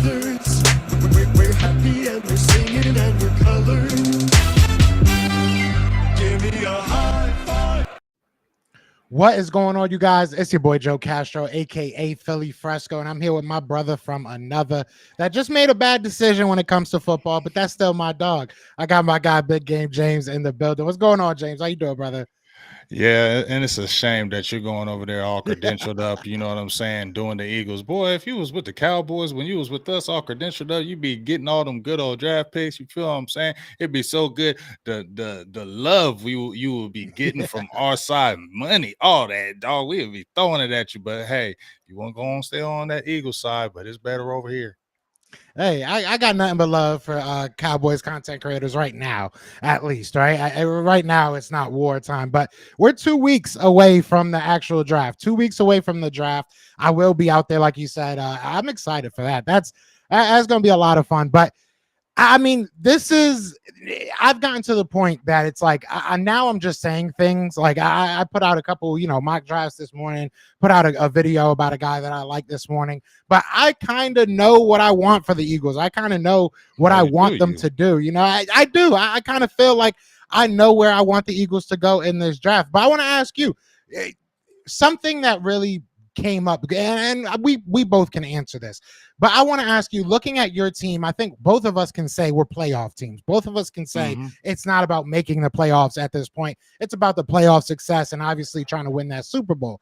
brothers. We're happy and we're singing and we're colored. Give me a high five. What is going on, you guys? It's your boy Joe Castro, aka Philly Fresco, and I'm here with my brother from another that just made a bad decision when it comes to football, but that's still my dog. I got my guy Big Game James in the building. What's going on, James? How you doing, brother? Yeah, and it's a shame that you're going over there all credentialed up, you know what I'm saying, doing the Eagles. Boy, if you was with the Cowboys when you was with us all credentialed up, you'd be getting all them good old draft picks. You feel what I'm saying? It'd be so good. The love you would be getting from our side, money, all that, dog. We would be throwing it at you. But hey, you want to go on, stay on that Eagles side, but it's better over here. Hey, I got nothing but love for Cowboys content creators right now, at least, right? Right now, it's not wartime, but we're 2 weeks away from the actual draft. 2 weeks away from the draft. I will be out there, like you said. I'm excited for that. That's going to be a lot of fun. But I mean, I've gotten to the point that it's like now I'm just saying things like I put out a couple, mock drafts this morning, put out a video about a guy that I like this morning, but I kind of know what I want for the Eagles. I kind of know what I want them to do. I do. I kind of feel like I know where I want the Eagles to go in this draft. But I want to ask you something that really came up, and we both can answer this, but I want to ask you, looking at your team, I think both of us can say we're playoff teams. Both of us can say it's not about making the playoffs at this point. It's about the playoff success and obviously trying to win that Super Bowl.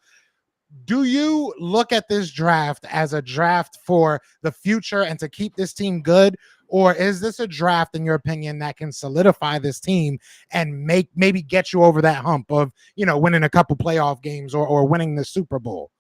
Do you look at this draft as a draft for the future and to keep this team good? Or is this a draft, in your opinion, that can solidify this team and maybe get you over that hump of, winning a couple playoff games or winning the Super Bowl?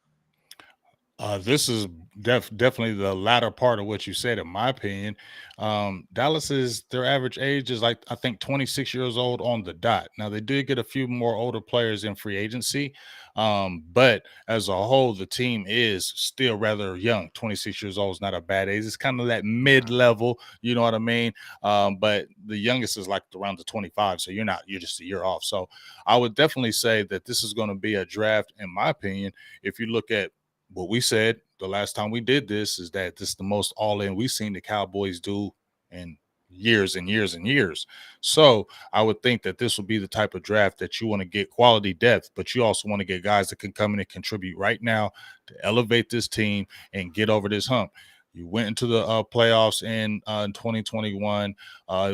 This is definitely the latter part of what you said, in my opinion. Dallas their average age is like, I think, 26 years old on the dot. Now, they did get a few more older players in free agency, but as a whole, the team is still rather young. 26 years old is not a bad age. It's kind of that mid-level, you know what I mean? But the youngest is like around the 25, so you're just a year off. So I would definitely say that this is going to be a draft, in my opinion, if you look at what we said the last time we did this, is that this is the most all-in we've seen the Cowboys do in years and years and years. So I would think that this will be the type of draft that you want to get quality depth, but you also want to get guys that can come in and contribute right now to elevate this team and get over this hump. You went into the playoffs in 2021. It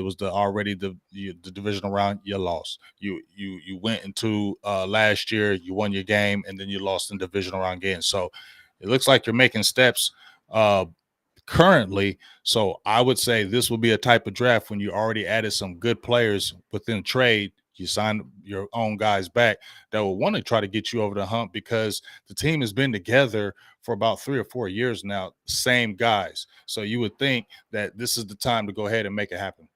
was already the divisional round. You lost. You went into last year. You won your game, and then you lost in the divisional round again. So it looks like you're making steps currently. So I would say this will be a type of draft when you already added some good players within trade. You sign your own guys back that will want to try to get you over the hump, because the team has been together for about 3 or 4 years now, same guys. So you would think that this is the time to go ahead and make it happen.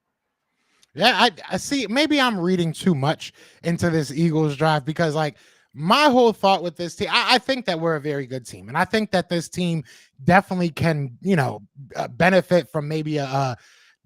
Yeah, I see. Maybe I'm reading too much into this Eagles draft, because like my whole thought with this team, I think that we're a very good team, and I think that this team definitely can, benefit from maybe a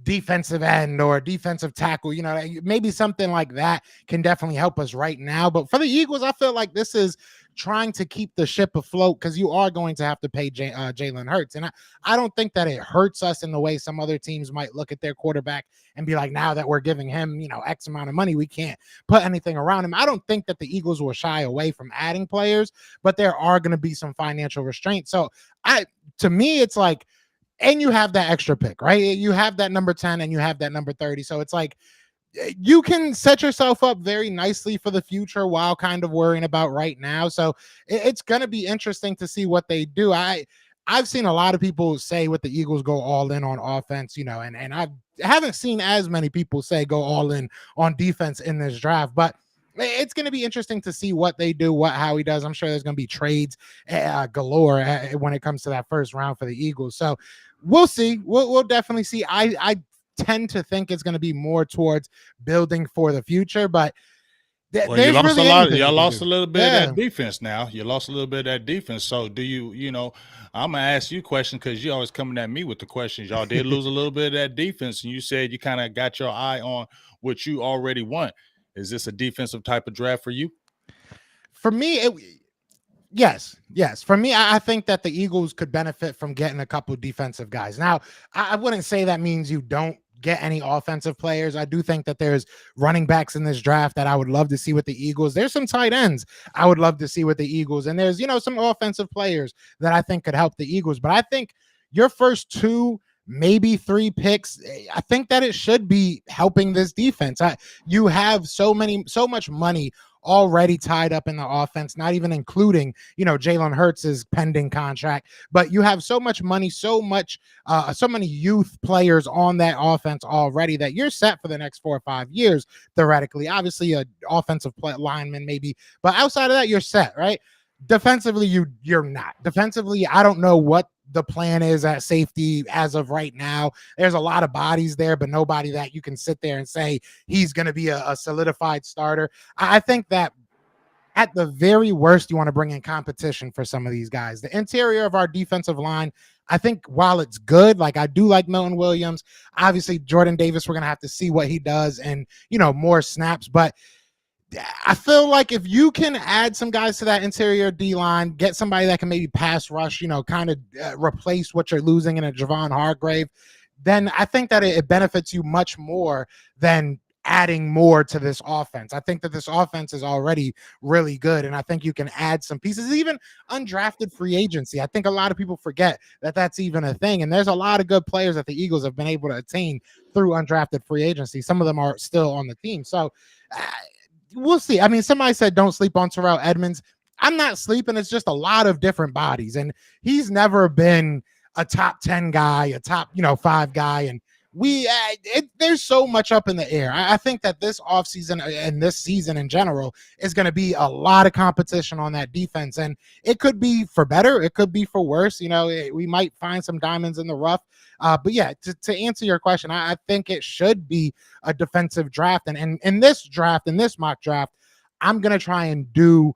defensive end or defensive tackle, maybe something like that can definitely help us right now. But for the Eagles, I feel like this is trying to keep the ship afloat, because you are going to have to pay Jalen Hurts. And I don't think that it hurts us in the way some other teams might look at their quarterback and be like, now that we're giving him, X amount of money, we can't put anything around him. I don't think that the Eagles will shy away from adding players, but there are going to be some financial restraints. So to me, it's like, and you have that extra pick, right? You have that number 10 and you have that number 30. So it's like you can set yourself up very nicely for the future while kind of worrying about right now. So it's going to be interesting to see what they do. I've seen a lot of people say with the Eagles go all in on offense, and I haven't seen as many people say go all in on defense in this draft, but it's going to be interesting to see what they do, how he does. I'm sure there's going to be trades galore when it comes to that first round for the Eagles. So we'll see. We'll definitely see. I tend to think it's going to be more towards building for the future, but well, you lost really a lot. You lost a little bit of that defense. Now you lost a little bit of that defense. So do you? I'm gonna ask you a question, because you always coming at me with the questions. Y'all did lose a little bit of that defense, and you said you kind of got your eye on what you already want. Is this a defensive type of draft for you? For me, Yes. For me, I think that the Eagles could benefit from getting a couple defensive guys. Now, I wouldn't say that means you don't get any offensive players. I do think that there's running backs in this draft that I would love to see with the Eagles. There's some tight ends I would love to see with the Eagles, and there's some offensive players that I think could help the Eagles. But I think your first two, maybe three picks, I think that it should be helping this defense. You have so much money already tied up in the offense, not even including, Jalen Hurts' pending contract. But you have so much money, so many youth players on that offense already that you're set for the next 4 or 5 years, theoretically. Obviously, a offensive lineman maybe, but outside of that, you're set, right? Defensively, you're not. Defensively, I don't know what the plan is at safety as of right now. There's a lot of bodies there, but nobody that you can sit there and say he's going to be a solidified starter. I think that at the very worst, you want to bring in competition for some of these guys. The interior of our defensive line, I think while it's good, like I do like Milton Williams, obviously Jordan Davis, we're going to have to see what he does and, more snaps, but I feel like if you can add some guys to that interior D line, get somebody that can maybe pass rush, kind of replace what you're losing in a Javon Hargrave, then I think that it benefits you much more than adding more to this offense. I think that this offense is already really good, and I think you can add some pieces, even undrafted free agency. I think a lot of people forget that that's even a thing, and there's a lot of good players that the Eagles have been able to attain through undrafted free agency. Some of them are still on the team. So we'll see. I mean, somebody said don't sleep on Terrell Edmonds. I'm not sleeping. It's just a lot of different bodies, and he's never been a top 10 guy, a top 5 guy, and there's so much up in the air. I think that this offseason and this season in general is going to be a lot of competition on that defense, and it could be for better, it could be for worse. We might find some diamonds in the rough, but yeah, to answer your question, I think it should be a defensive draft, and in this mock draft, I'm going to try and do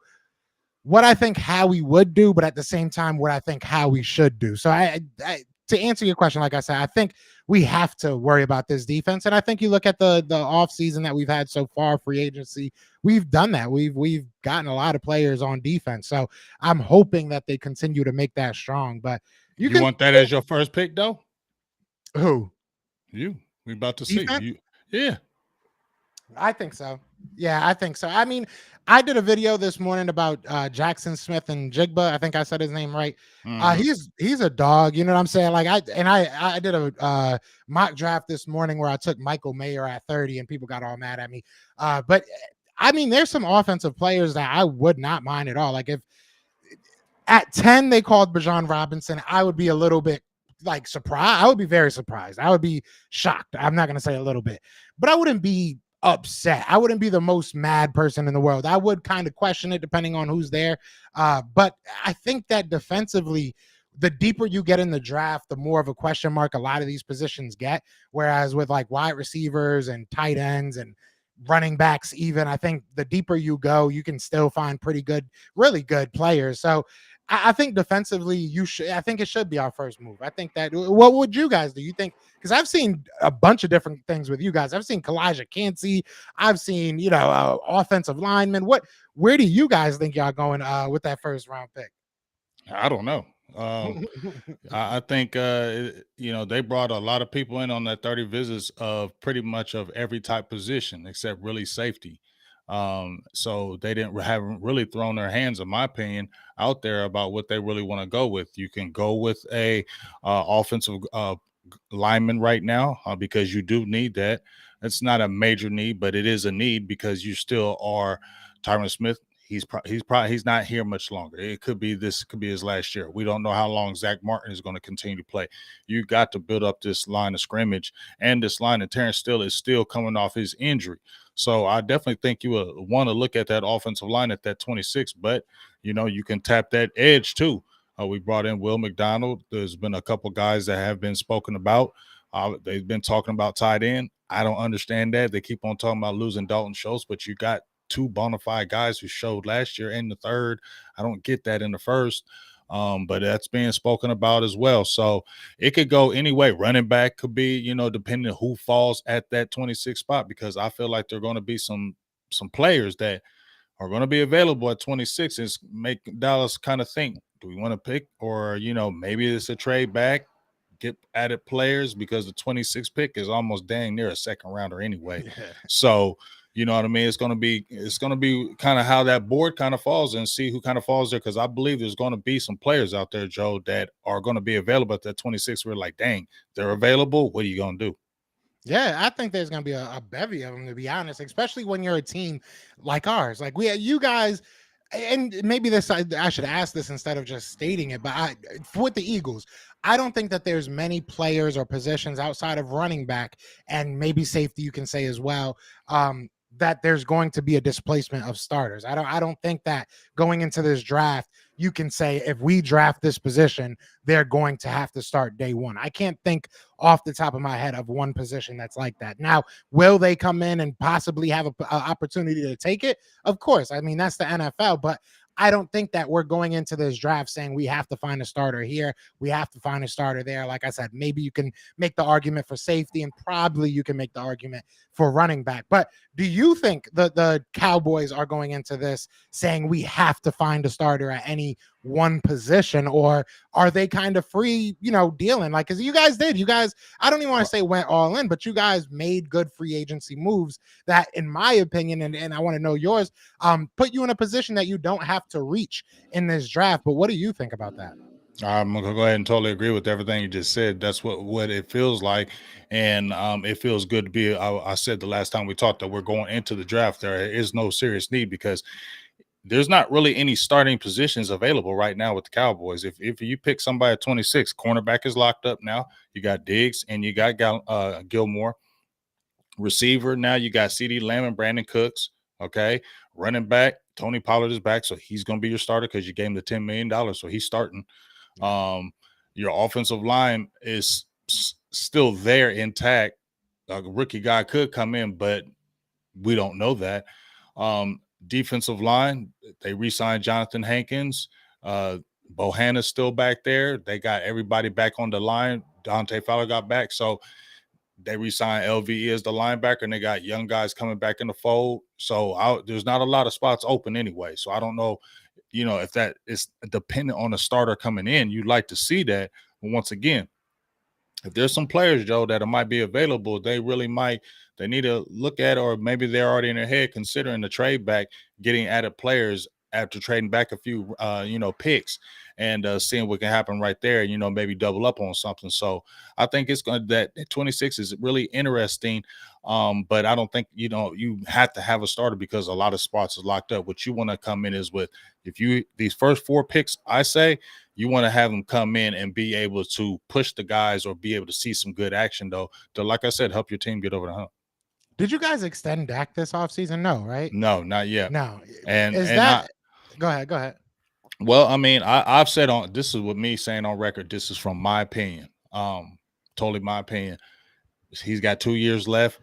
what I think Howie would do, but at the same time, what I think Howie should do. So to answer your question, like I said, I think we have to worry about this defense. And I think you look at the offseason that we've had so far, free agency, we've done that. We've gotten a lot of players on defense. So I'm hoping that they continue to make that strong. But you want that as your first pick, though? Who? You. We about to defense? see. Yeah. I think so. Yeah, I think so. I mean, I did a video this morning about Jackson Smith and Jigba. I think I said his name right. He's a dog. You know what I'm saying? Like I did a mock draft this morning where I took Michael Mayer at 30, and people got all mad at me. But I mean, there's some offensive players that I would not mind at all. Like if at 10 they called Bijan Robinson, I would be a little bit like surprised. I would be very surprised. I would be shocked. I'm not going to say a little bit, but I wouldn't be upset. I wouldn't be the most mad person in the world. I would kind of question it depending on who's there. But I think that defensively, the deeper you get in the draft, the more of a question mark a lot of these positions get. Whereas with like wide receivers and tight ends and running backs, even, I think the deeper you go, you can still find pretty good, really good players. So I think defensively, I think it should be our first move. I think that. What would you guys do? You think? Because I've seen a bunch of different things with you guys. I've seen Kalijah Cansey. I've seen offensive linemen. Where do you guys think y'all going with that first round pick? I don't know. I think they brought a lot of people in on that 30 visits of pretty much of every type position except really safety. So they haven't really thrown their hands, in my opinion, out there about what they really want to go with. You can go with a offensive lineman right now because you do need that. It's not a major need, but it is a need because you still are Tyron Smith. He's not here much longer. It could be his last year. We don't know how long Zach Martin is going to continue to play. You got to build up this line of scrimmage and this line. And Terrence Steele is still coming off his injury. So I definitely think you would want to look at that offensive line at that 26, but you can tap that edge too. We brought in Will McDonald. There's been a couple guys that have been spoken about. They've been talking about tight end. I don't understand that. They keep on talking about losing Dalton Schultz, but you got two bona fide guys who showed last year in the third. I don't get that in the first. But that's being spoken about as well. So it could go any way. Running back could be, depending on who falls at that 26 spot, because I feel like there are going to be some players that are going to be available at 26 is make Dallas kind of think, do we want to pick, or, maybe it's a trade back, get added players, because the 26 pick is almost dang near a second rounder anyway. Yeah. So, you know what I mean? It's going to be kind of how that board kind of falls and see who kind of falls there. Cause I believe there's going to be some players out there, Joe, that are going to be available at that 26. We're like, dang, they're available. What are you going to do? Yeah, I think there's going to be a bevy of them, to be honest, especially when you're a team like ours. Like you guys, and maybe I should ask this instead of just stating it, but with the Eagles, I don't think that there's many players or positions outside of running back and maybe safety, you can say as well, that there's going to be a displacement of starters. I don't think that going into this draft, you can say if we draft this position, they're going to have to start day one. I can't think off the top of my head of one position that's like that. Now, will they come in and possibly have an opportunity to take it? Of course. I mean, that's the NFL, but I don't think that we're going into this draft saying we have to find a starter here, we have to find a starter there. Like I said, maybe you can make the argument for safety, and probably you can make the argument for running back. But do you think the Cowboys are going into this saying we have to find a starter at any one position, or are they kind of free, dealing? Like, because you guys, I don't even want to say went all in, but you guys made good free agency moves that, in my opinion, and I want to know yours, put you in a position that you don't have to reach in this draft. But what do you think about that? I'm gonna go ahead and totally agree with everything you just said. That's what it feels like, and it feels good to be. I said the last time we talked that we're going into the draft. There is no serious need because there's not really any starting positions available right now with the Cowboys. If you pick somebody at 26, cornerback is locked up now. You got Diggs and you got Gilmore. Receiver, now you got CeeDee Lamb and Brandon Cooks. Okay. Running back, Tony Pollard is back, so he's going to be your starter because you gave him the $10 million, so he's starting. Your offensive line is still there intact. A rookie guy could come in, but we don't know that. Defensive line, they re-signed Jonathan Hankins. Bohanna's still back there. They got everybody back on the line. Dante Fowler got back, so they re-signed LVE as the linebacker, and they got young guys coming back in the fold. So there's not a lot of spots open anyway. So I don't know, if that is dependent on a starter coming in. You'd like to see that. But once again, if there's some players, Joe, that might be available, they need to look at, or maybe they're already in their head considering the trade back, getting added players after trading back a few, picks, and seeing what can happen right there, maybe double up on something. So I think it's going that 26 is really interesting. But I don't think, you have to have a starter because a lot of spots is locked up. What you want to come in is with, these first 4 picks, I say you want to have them come in and be able to push the guys or be able to see some good action though, to, like I said, help your team get over the hump. Did you guys extend Dak this offseason? No, right? No, not yet. No. And go ahead. Well, I mean, I've said this is with me saying on record, this is from my opinion. Totally my opinion. He's got 2 years left.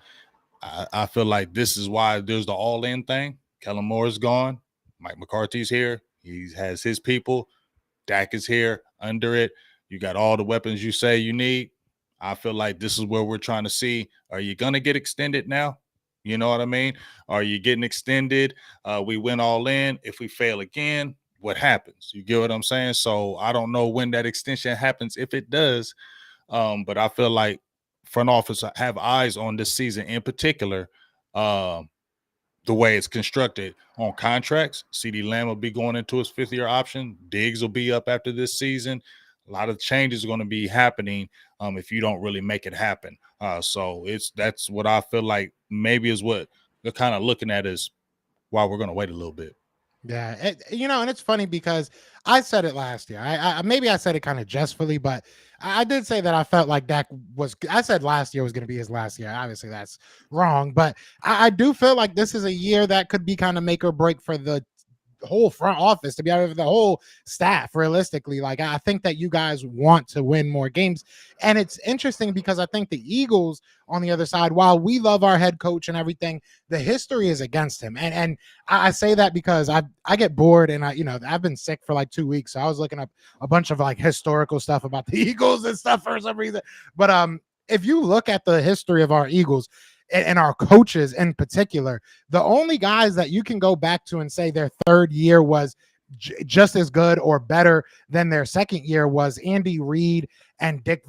I feel like this is why there's the all-in thing. Kellen Moore is gone. Mike McCarthy's here. He has his people. Dak is here under it. You got all the weapons you say you need. I feel like this is where we're trying to see, are you going to get extended now? You know what I mean? Are you getting extended? We went all in. If we fail again, what happens? You get what I'm saying? So I don't know when that extension happens, if it does. But I feel like front office have eyes on this season in particular, the way it's constructed on contracts. CeeDee Lamb will be going into his 5th-year option. Diggs will be up after this season. A lot of changes are going to be happening if you don't really make it happen. So that's what I feel like maybe is what they're kind of looking at is why we're going to wait a little bit. Yeah, and it's funny because I said it last year. I said it kind of jestfully, but I did say that I felt like Dak I said last year was going to be his last year. Obviously, that's wrong, but I do feel like this is a year that could be kind of make or break for the whole front office, to be honest, the whole staff. Realistically, like I think that you guys want to win more games, and it's interesting because I think the Eagles on the other side, while we love our head coach and everything, the history is against him, and I say that because I get bored, and I've been sick for like 2 weeks, so I was looking up a bunch of like historical stuff about the Eagles and stuff for some reason. But if you look at the history of our Eagles, and our coaches in particular, the only guys that you can go back to and say their third year was just as good or better than their second year was Andy Reid and Dick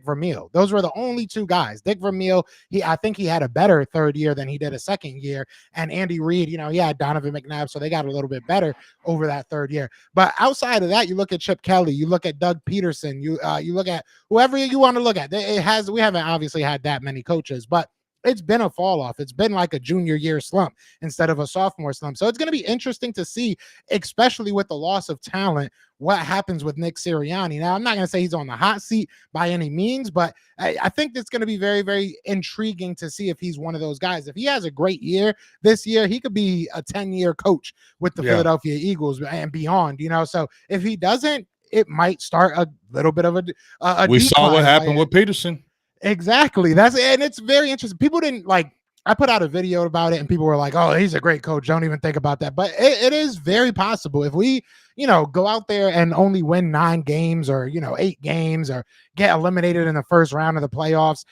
Vermeil. Those were the only two guys. Dick Vermeil, I think he had a better third year than he did a second year, and Andy Reid, he had Donovan McNabb, so they got a little bit better over that third year. But outside of that, you look at Chip Kelly, you look at Doug Peterson, you look at whoever you want to look at. We haven't obviously had that many coaches, but it's been a fall off. It's been like a junior year slump instead of a sophomore slump. So it's going to be interesting to see, especially with the loss of talent, what happens with Nick Sirianni. Now, I'm not going to say he's on the hot seat by any means, but I think it's going to be very, very intriguing to see if he's one of those guys. If he has a great year this year, he could be a 10-year coach with the Philadelphia Eagles and beyond, So if he doesn't, it might start a little bit of a we saw what happened with Peterson. Exactly. And it's very interesting. People didn't I put out a video about it and people were like, oh, he's a great coach. Don't even think about that. But it is very possible if we, go out there and only win 9 games or, 8 games or get eliminated in the first round of the playoffs.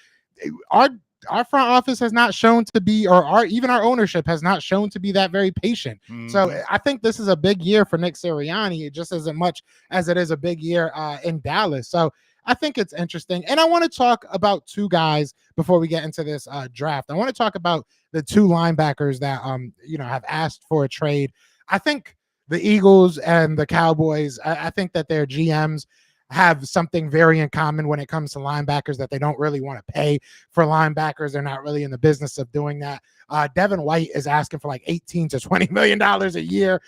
Our front office has not shown to be, or even our ownership has not shown to be that very patient. Mm-hmm. So I think this is a big year for Nick Sirianni, just as much as it is a big year in Dallas. So I think it's interesting. And I want to talk about 2 guys before we get into this draft. I want to talk about the 2 linebackers that, have asked for a trade. I think the Eagles and the Cowboys, I think that their GMs have something very in common when it comes to linebackers, that they don't really want to pay for linebackers. They're not really in the business of doing that. Devin White is asking for like $18 to $20 million a year.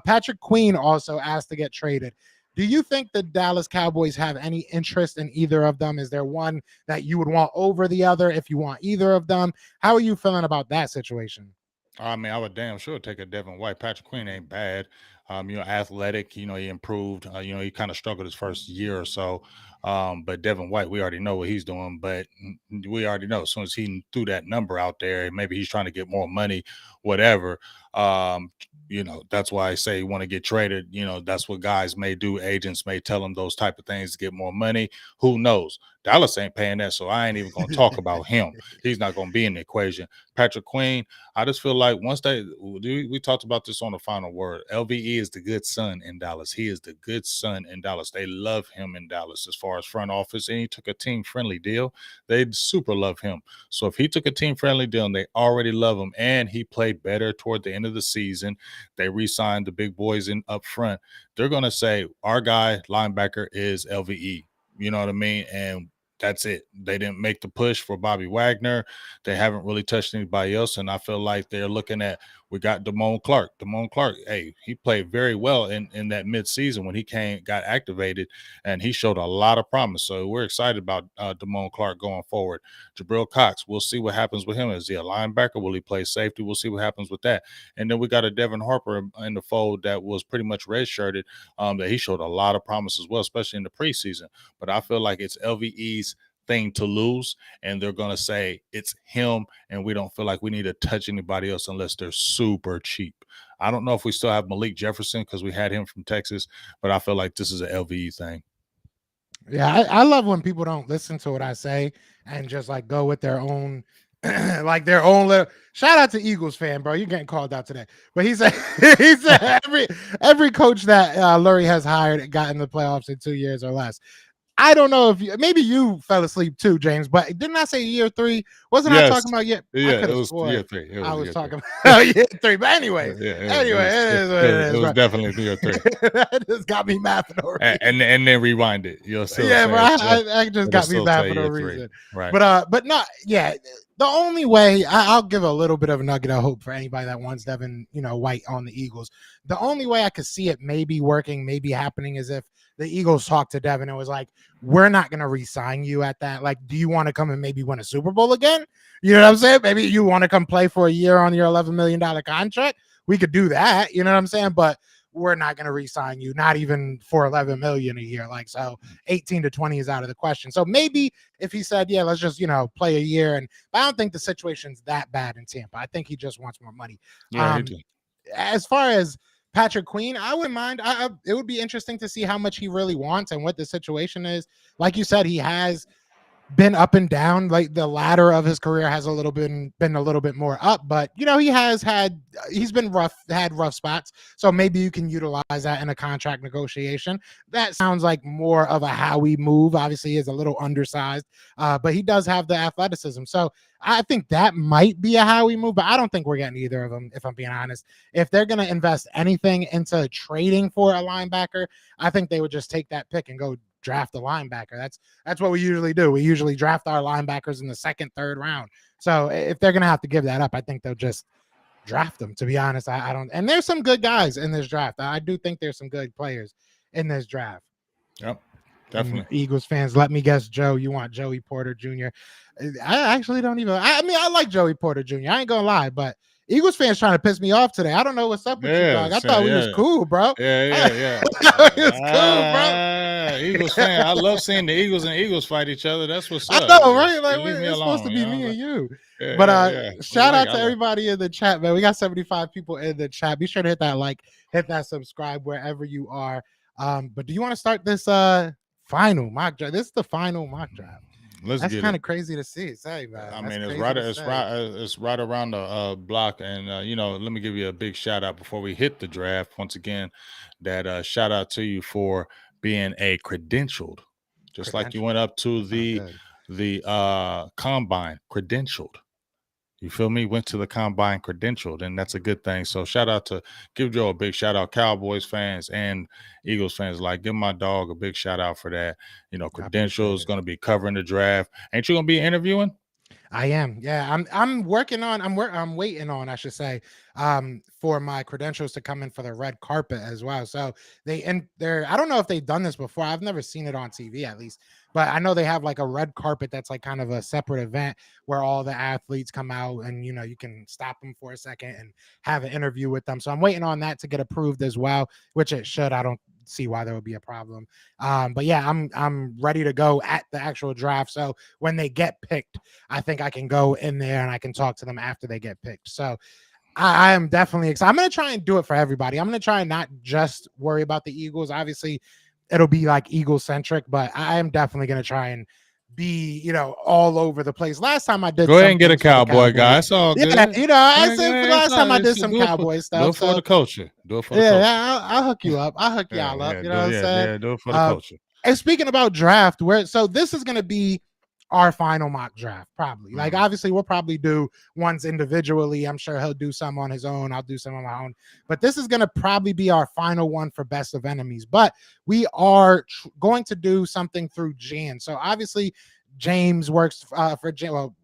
Patrick Queen also asked to get traded. Do you think the Dallas Cowboys have any interest in either of them? Is there one that you would want over the other if you want either of them? How are you feeling about that situation? I mean, I would damn sure take a Devin White. Patrick Queen ain't bad. Athletic, he improved. He kind of struggled his first year or so. But Devin White, we already know what he's doing, but we already know as soon as he threw that number out there, maybe he's trying to get more money, whatever. That's why I say you want to get traded. That's what guys may do. Agents may tell them those type of things to get more money. Who knows? Dallas ain't paying that, so I ain't even going to talk about him. He's not going to be in the equation. Patrick Queen, I just feel like once we talked about this on the final word, LVE is the good son in Dallas. He is the good son in Dallas. They love him in Dallas as far as front office, and he took a team-friendly deal. They super love him. So if he took a team-friendly deal and they already love him, and he played better toward the end of the season, they re-signed the big boys in up front, they're going to say, our guy, linebacker, is LVE. You know what I mean? And that's it. They didn't make the push for Bobby Wagner. They haven't really touched anybody else. And I feel like they're looking at, we got Damone Clark. Damone Clark, hey, he played very well in that midseason when he got activated, and he showed a lot of promise. So we're excited about Damone Clark going forward. Jabril Cox, we'll see what happens with him. Is he a linebacker? Will he play safety? We'll see what happens with that. And then we got a Devin Harper in the fold that was pretty much redshirted, that he showed a lot of promise as well, especially in the preseason. But I feel like it's LVE's thing to lose, and they're going to say it's him, and we don't feel like we need to touch anybody else unless they're super cheap. I don't know if we still have Malik Jefferson because we had him from Texas, but I feel like this is an LVE thing. Yeah, I love when people don't listen to what I say and just go with their own their own little shout out to Eagles fan, bro. You're getting called out today. But he said every coach that Lurie has hired got in the playoffs in 2 years or less. I don't know if maybe you fell asleep too, James, but didn't I say year 3? Wasn't I talking about yet? Yeah, it was year 3. I was talking about year 3. But anyways, it is what it is. It was definitely year 3. That just got me mad for no reason. And then rewind it. You'll still bro. I just got me mad for no reason. Right. But not the only way I'll give a little bit of a nugget of hope for anybody that wants Devin, White on the Eagles. The only way I could see it maybe working, maybe happening, is if the Eagles talked to Devin and was like, we're not going to re-sign you at that. Do you want to come and maybe win a Super Bowl again? You know what I'm saying? Maybe you want to come play for a year on your $11 million contract. We could do that. You know what I'm saying? But we're not going to re-sign you, not even for $11 million a year. So 18 to 20 is out of the question. So maybe if he said, yeah, let's just, play a year. But I don't think the situation's that bad in Tampa. I think he just wants more money. Yeah, as far as Patrick Queen, I wouldn't mind. It would be interesting to see how much he really wants and what the situation is. Like you said, he has been up and down. Like the ladder of his career has been a little bit more up, but he's been had rough spots. So maybe you can utilize that in a contract negotiation. That sounds like more of a Howie move. Obviously, he is a little undersized, but he does have the athleticism. So I think that might be a Howie move, but I don't think we're getting either of them, if I'm being honest. If they're going to invest anything into trading for a linebacker, I think they would just take that pick and go draft a linebacker. That's what we usually do. We usually draft our linebackers in the second, third round. So if they're gonna have to give that up, I think they'll just draft them. To be honest, I don't. And there's some good guys in this draft. I do think there's some good players in this draft. Yep, definitely. And Eagles fans, let me guess, Joe, you want Joey Porter Jr. I actually don't even. I mean, I like Joey Porter Jr. I ain't gonna lie, but Eagles fans trying to piss me off today. I don't know what's up with you, dog. I thought we was cool, bro. Yeah. It was cool, bro. Eagles fan. I love seeing the Eagles and Eagles fight each other. That's what's up. I know, right? Like leave me it's alone, supposed to be me and you. Yeah, But shout out to everybody in the chat, man. We got 75 people in the chat. Be sure to hit that like, hit that subscribe wherever you are. But do you want to start this final mock draft? This is the final mock draft. That's kind of crazy to see. Say, man. I mean, it's right around the block, and let me give you a big shout out before we hit the draft. Once again, that shout out to you for being a credentialed, just like you went up to the combine credentialed. You feel me? Went to the combine credentialed, and that's a good thing. So give Joe a big shout out, Cowboys fans and Eagles fans. Like, give my dog a big shout out for that. Credentials going to be covering the draft. Ain't you going to be interviewing? I am. Yeah, I'm working on. I'm waiting on, I should say, for my credentials to come in for the red carpet as well. So they're. I don't know if they've done this before. I've never seen it on TV, at least. But I know they have like a red carpet that's like kind of a separate event where all the athletes come out and you can stop them for a second and have an interview with them. So I'm waiting on that to get approved as well, which it should. I don't see why there would be a problem. But yeah, I'm ready to go at the actual draft. So when they get picked, I think I can go in there and I can talk to them after they get picked. So I am definitely excited. I'm going to try and do it for everybody. I'm going to try and not just worry about the Eagles. Obviously, it'll be like Eagle centric, but I am definitely going to try and be, all over the place. Last time I did, go ahead and get a Cowboy guy. It's all good. Yeah, I said last time I did some Cowboy stuff. Do it for the culture. Do it for the culture. Yeah, I'll hook you up. I'll hook y'all up. You know what I'm saying? Yeah, do it for the culture. And speaking about draft, so this is going to be our final mock draft, probably. Like, obviously, we'll probably do ones individually. I'm sure he'll do some on his own. I'll do some on my own. But this is going to probably be our final one for Best of Enemies. But we are going to do something through Jan. So, obviously, James works for Jan. Well,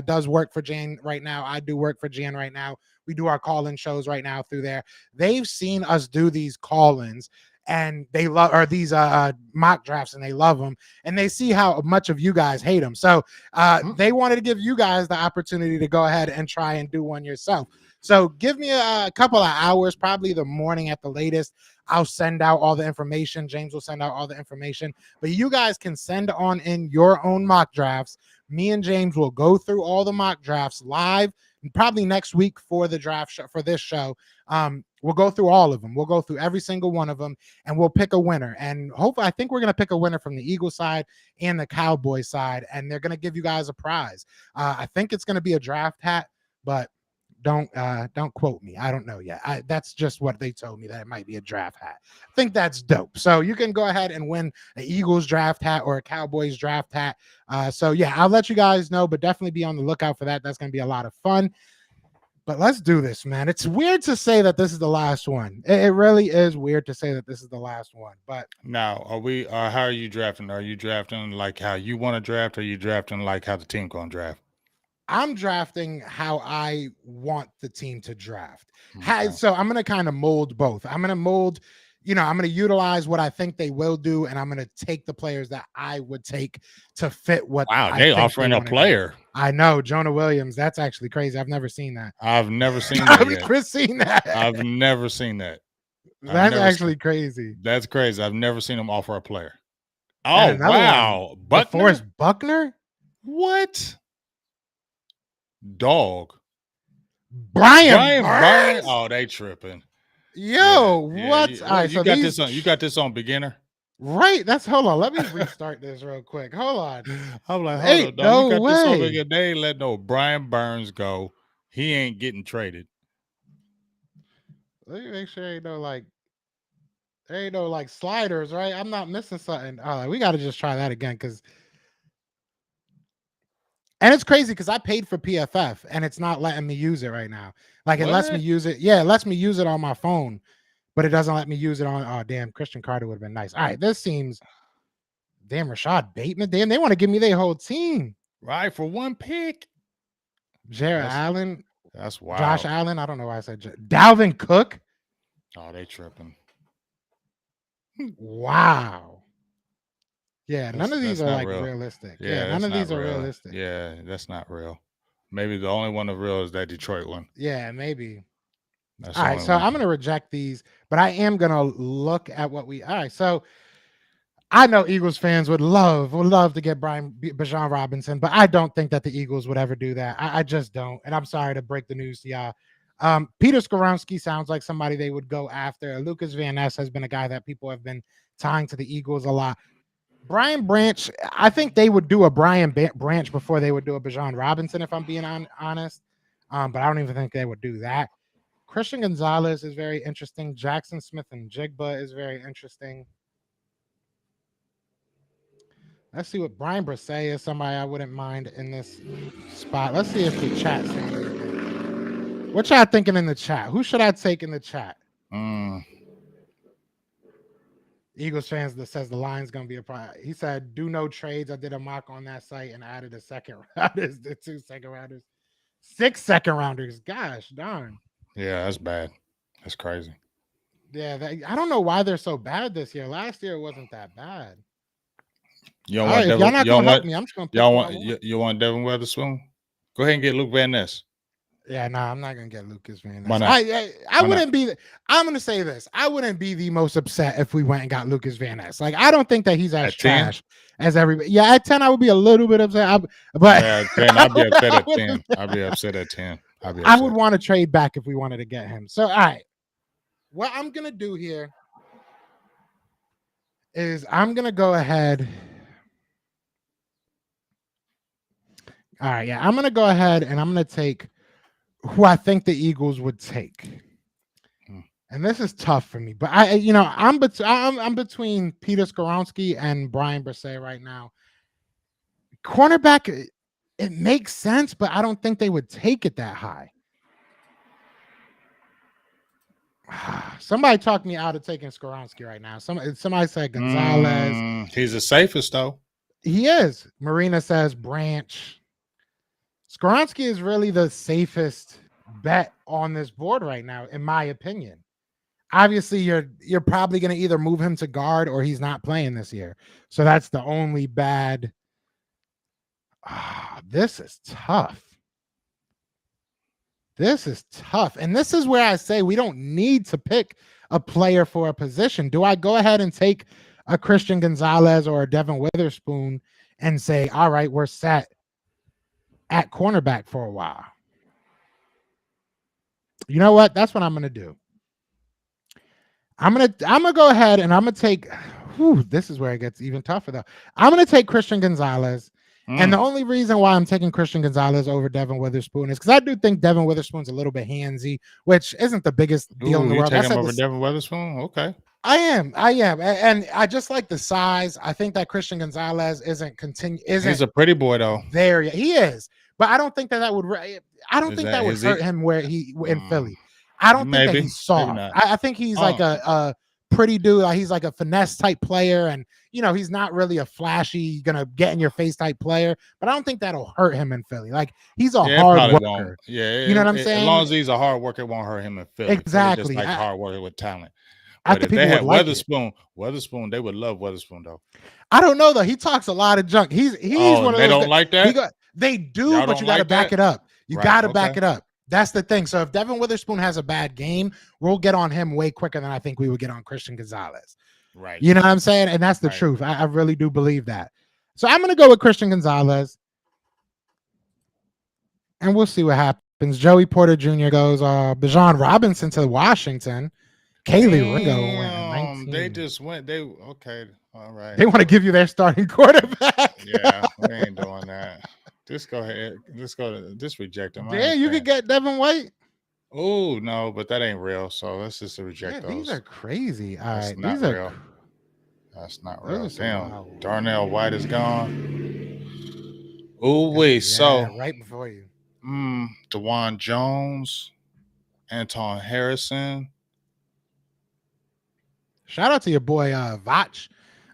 does work for Jan right now. I do work for Jan right now. We do our call-in shows right now through there. They've seen us do these call-ins, and they love these mock drafts, and they love them, and they see how much of you guys hate them. So they wanted to give you guys the opportunity to go ahead and try and do one yourself. So give me a couple of hours, probably the morning at the latest. I'll send out all the information. James will send out all the information, but you guys can send on in your own mock drafts. Me and James will go through all the mock drafts live, probably next week for the draft show, for this show. We'll go through all of them. We'll go through every single one of them, and we'll pick a winner. And hopefully, I think we're going to pick a winner from the Eagles side and the Cowboys side, and they're going to give you guys a prize. I think it's going to be a draft hat, but don't quote me. I don't know yet. That's just what they told me, that it might be a draft hat. I think that's dope. So you can go ahead and win an Eagles draft hat or a Cowboys draft hat. So yeah, I'll let you guys know, but definitely be on the lookout for that. That's going to be a lot of fun. But let's do this, man. It's weird to say that this is the last one. It really is weird to say that this is the last one. But now, how are you drafting? Are you drafting like how you want to draft, or are you drafting like how the team going to draft? I'm drafting how I want the team to draft. Okay. So I'm going to kind of mold both. I'm going to mold, I'm going to utilize what I think they will do, and I'm going to take the players that I would take to fit what. Wow, they offering a player. I know, Jonah Williams. That's actually crazy. I've never seen that. I've never seen that. I've never seen that. I've never seen that. That's actually crazy. That's crazy. I've never seen them offer a player. Oh, wow. Forrest Buckner? What? Dog. Brian. Oh, they tripping. Yo, what? All right, you got this on beginner. Right. Hold on. Let me restart this real quick. Hold on. I'm like, hold Ain't up, dog. You no got this over way. here. They ain't let no Brian Burns go. He ain't getting traded. Let me make sure there ain't no like sliders, right? I'm not missing something. We got to just try that again and it's crazy because I paid for PFF and it's not letting me use it right now. Like it lets me What? use it. Yeah, it lets me use it on my phone, but it doesn't let me use it on. Oh, damn. Christian Carter would have been nice. All right. This seems. Damn, Rashad Bateman. Damn, they want to give me their whole team. Right, for one pick. Jared That's Allen, that's wild. Josh Allen. I don't know why I said Dalvin Cook. Oh, they tripping. Wow. Yeah, none of these That's are not like real. realistic. Yeah, Yeah, none that's of not these are real. realistic. Yeah, that's not real. Maybe the only one of real is that Detroit one. Yeah, maybe. That's All the right, only so one. I'm gonna reject these, but I am gonna look at what we. All right, so I know Eagles fans would love to get Bijan Robinson, but I don't think that the Eagles would ever do that. I just don't, and I'm sorry to break the news to y'all. Peter Skoronski sounds like somebody they would go after. Lucas Van Ness has been a guy that people have been tying to the Eagles a lot. Brian Branch, I think they would do a Brian Branch before they would do a Bijan Robinson, if I'm being honest. But I don't even think they would do that. Christian Gonzalez is very interesting. Jackson Smith and Jigba is very interesting. Let's see what Brian Brisset is. Somebody I wouldn't mind in this spot. Let's see if the chat's saying anything. What y'all thinking in the chat? Who should I take in the chat? Eagles fans that says the line's gonna be a problem. He said, "Do no trades." I did a mock on that site and added a second rounders, the 2 second rounders, 6 second rounders. Gosh darn. Yeah, that's bad. That's crazy. Yeah, I don't know why they're so bad this year. Last year it wasn't that bad. You don't All want right, if Devin. y'all not You gonna don't help want. me, I'm just gonna pick Y'all who I want. want. You want Devin Weatherspoon? Go ahead and get Luke Van Ness. Yeah, no, I'm not gonna get Lucas Van Ness. Why not? I wouldn't be. I'm gonna say this. I wouldn't be the most upset if we went and got Lucas Van Ness. Like, I don't think that he's as At 10? trash as everybody. Yeah, at 10, I would be a little bit upset. But Yeah, 10. I'd be upset at I 10. I'd be upset at 10. I'd be I upset. would want to trade back if we wanted to get him. So, all right, what I'm gonna do here is I'm gonna go ahead. All right, yeah, I'm gonna go ahead and I'm gonna take who I think the Eagles would take. And this is tough for me, but I'm between Peter Skoronski and Brian Brisset right now. Cornerback, it makes sense, but I don't think they would take it that high. Somebody talked me out of taking Skoronski right now. Somebody said Gonzalez. He's the safest though. He is. Marina says Branch. Skoronski is really the safest bet on this board right now, in my opinion. Obviously, you're probably going to either move him to guard or he's not playing this year. So that's the only bad. This is tough. This is tough. And this is where I say we don't need to pick a player for a position. Do I go ahead and take a Christian Gonzalez or a Devin Witherspoon and say, all right, we're set at cornerback for a while? You know what? That's what I'm going to do. I'm gonna go ahead and I'm gonna take. This is where it gets even tougher though. I'm gonna take Christian Gonzalez, and the only reason why I'm taking Christian Gonzalez over Devin Witherspoon is because I do think Devin Witherspoon's a little bit handsy, which isn't the biggest deal in the world. You take him over Devin Witherspoon? Okay. I am, and I just like the size. I think that Christian Gonzalez isn't. He's a pretty boy though. There, he is, but I don't think that would. I don't think that would hurt him where he in Philly. I don't think that he's soft. I think he's like a pretty dude. He's like a finesse type player, and he's not really a flashy, gonna get in your face type player. But I don't think that'll hurt him in Philly. Like he's a hard worker. Won't. Yeah, you know what I'm saying. As long as he's a hard worker, it won't hurt him in Philly. Exactly, just like hard worker with talent. I think if they had like Witherspoon, they would love Witherspoon though. I don't know though. He talks a lot of junk. He's one of those. They don't like that. They do, but you got to back it up. You got to back it up. That's the thing. So if Devin Witherspoon has a bad game, we'll get on him way quicker than I think we would get on Christian Gonzalez. Right. You know what I'm saying? And that's the truth. I really do believe that. So I'm going to go with Christian Gonzalez. And we'll see what happens. Joey Porter Jr. goes, Bijan Robinson to Washington. Kaylee Ringo went They team. just went. They okay. All right. They want to give you their starting quarterback. Yeah, we ain't doing that. Just go ahead. Just go to just reject them. I ain't Damn, you could paying. get Devin White. Oh no, but that ain't real. So let's just Yeah, reject these are those. crazy. All That's right, not these are real. That's not those real. are some Damn. wild ones. Darnell White is gone. Oh wait. Yeah, So right before you. Dewan Jones, Anton Harrison. Shout out to your boy Vach.